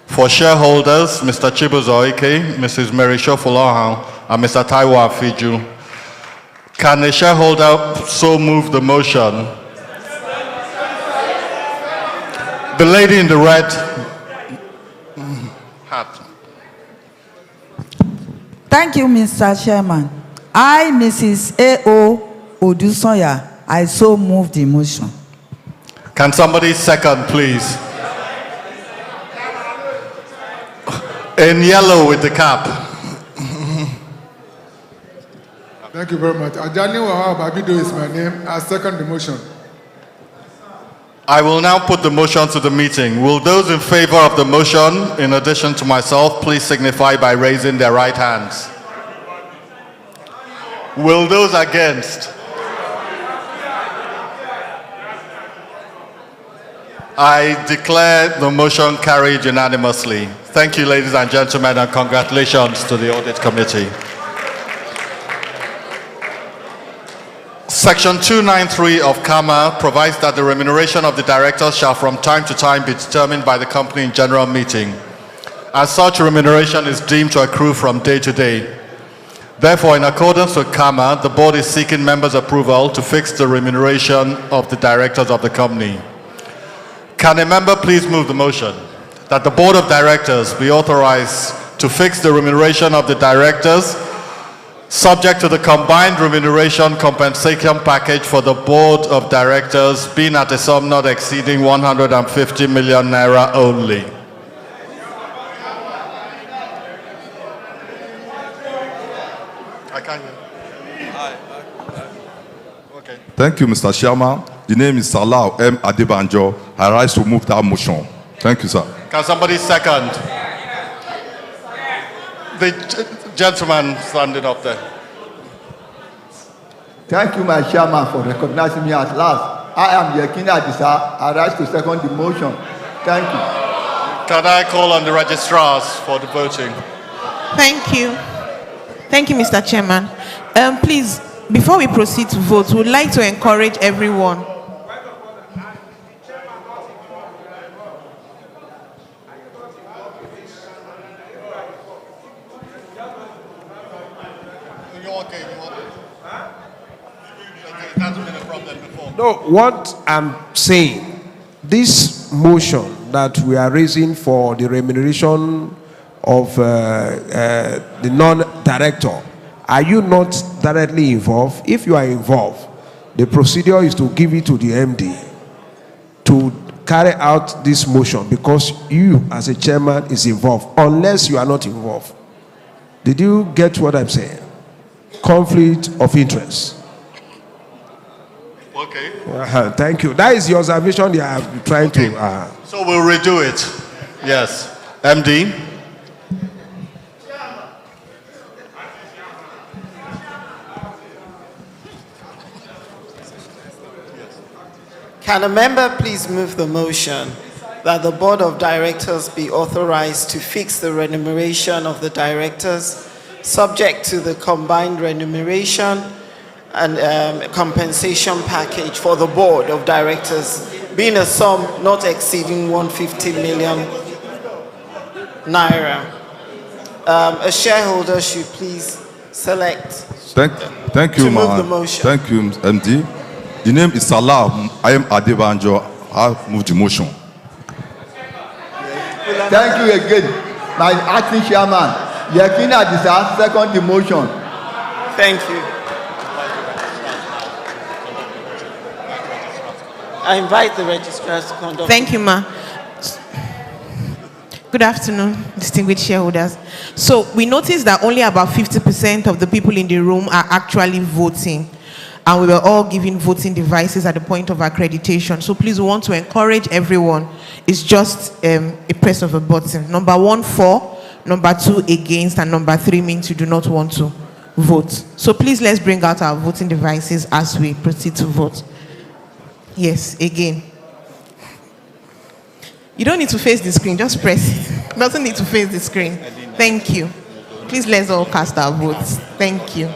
for shareholders, Mr. Chibuzo Ike, Mrs. Mary Shofalaho, and Mr. Taiwo Afiju. Can a shareholder so move the motion? The lady in the red hat. Thank you, Mr. Chairman. I, Mrs. A.O. Odusoya, I so move the motion. Can somebody second, please? In yellow with the cap. Thank you very much. Ajani Wahab Abido is my name. I second the motion. I will now put the motion to the meeting. Will those in favor of the motion, in addition to myself, please signify by raising their right hands? Will those against? I declare the motion carried unanimously. Thank you, ladies and gentlemen, and congratulations to the Audit Committee. Section 293 of CAMA provides that the remuneration of the directors shall from time to time be determined by the company in general meeting. As such, remuneration is deemed to accrue from day to day. Therefore, in accordance with CAMA, the board is seeking members' approval to fix the remuneration of the directors of the company. Can a member please move the motion that the board of directors be authorized to fix the remuneration of the directors subject to the combined remuneration compensation package for the board of directors being at a sum not exceeding 150 million naira only? I can't hear. Okay. Thank you, Mr. Chairman. The name is Salah M. Adebanjo. I rise to move that motion. Thank you, sir. Can somebody second? The gentleman standing up there. Thank you, my chairman, for recognizing me at last. I am Yekini Adisa. I rise to second the motion. Thank you. Can I call on the registrars for the voting? Thank you. Thank you, Mr. Chairman. Please, before we proceed to vote, we would like to encourage everyone. No, what I'm saying this motion that we are raising for the remuneration of the non-director, are you not directly involved? If you are involved, the procedure is to give it to the MD to carry out this motion, because you as a chairman is involved, unless you are not involved. Did you get what I'm saying? Conflict of interest. Okay. Thank you. That is the observation they are trying to. So we'll redo it. Yes. MD. Can a member please move the motion that the board of directors be authorized to fix the remuneration of the directors subject to the combined remuneration and compensation package for the board of directors being a sum not exceeding 150 million naira. A shareholder should please select Thank you, to move the ma'am. motion. Thank you, MD. The name is Salah. I am Adebanjo. I move the motion. Thank you again, my acting chairman. Yekin Adisa, second the motion. Thank you. I invite the registrars to conduct. Thank you, ma. Good afternoon, distinguished shareholders. So we noticed that only about 50% of the people in the room are actually voting, and we were all given voting devices at the point of accreditation. So please, we want to encourage everyone. It's just a press of a button. Number 1, for, number 2, against, and number 3 means you do not want to vote. So please, let's bring out our voting devices as we proceed to vote. Yes, again. You don't need to face the screen, just press it. Doesn't need to face the screen. Thank you. Please, let's all cast our votes. Thank you.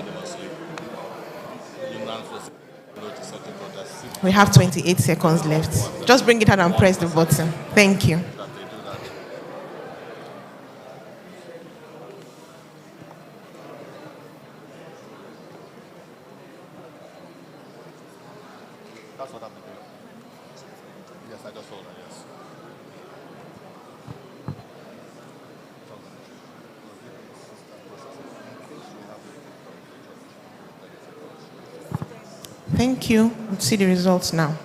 We have 28 seconds left. Just bring it out and press the button. Thank you. That's what I'm doing. Yes, I just saw that, yes. Thank you. Let's see the results now.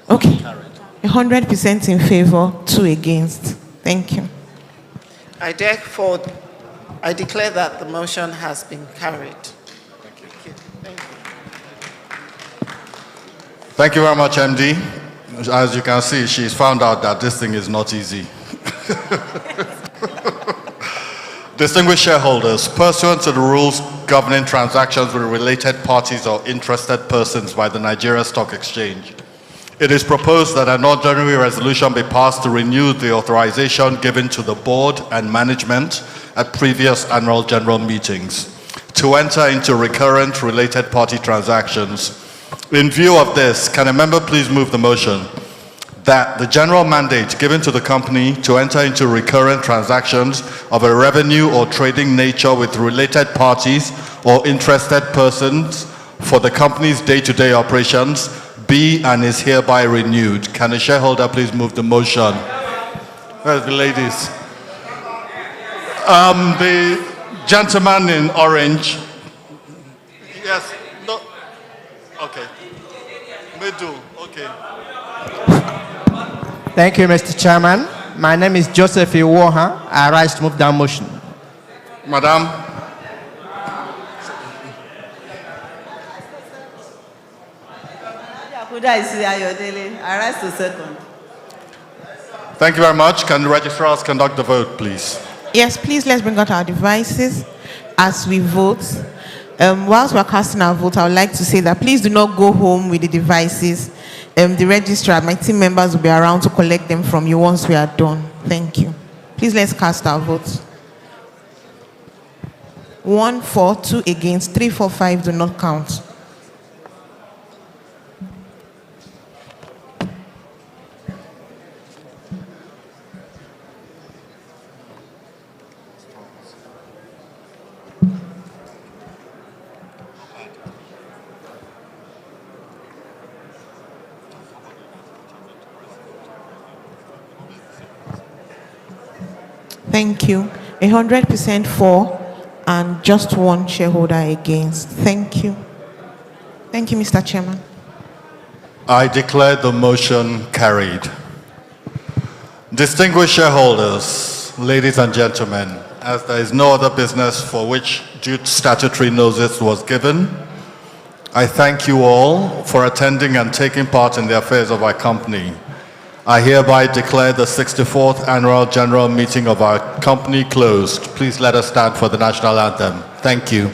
Okay. 100% in favor, 2 against. Thank you. I declare that the motion has been carried. Thank you. Thank you very much, MD. As you can see, she's found out that this thing is not easy. Distinguished shareholders, pursuant to the rules governing transactions with related parties or interested persons by the Nigeria Stock Exchange, it is proposed that an ordinary resolution be passed to renew the authorization given to the board and management at previous annual general meetings to enter into recurrent related party transactions. In view of this, can a member please move the motion that the general mandate given to the company to enter into recurrent transactions of a revenue or trading nature with related parties or interested persons for the company's day-to-day operations be and is hereby renewed. Can a shareholder please move the motion? Where's the ladies? The gentleman in orange. Yes. No. Okay. Middle. Okay. Thank you, Mr. Chairman. My name is Joseph Iwoha. I rise to move that motion. Madam. I rise to second. Thank you very much. Can the registrars conduct the vote, please? Yes, please, let's bring out our devices as we vote. Whilst we're casting our vote, I would like to say that please do not go home with the devices. The registrar, my team members will be around to collect them from you once we are done. Thank you. Please, let's cast our votes. 1 for, 2 against, 3 for, 5 do not count. Thank you. 100% for and just one shareholder against. Thank you. Thank you, Mr. Chairman. I declare the motion carried. Distinguished shareholders, ladies and gentlemen, as there is no other business for which due statutory notice was given, I thank you all for attending and taking part in the affairs of our company. I hereby declare the 64th Annual General Meeting of our company closed. Please let us stand for the national anthem. Thank you.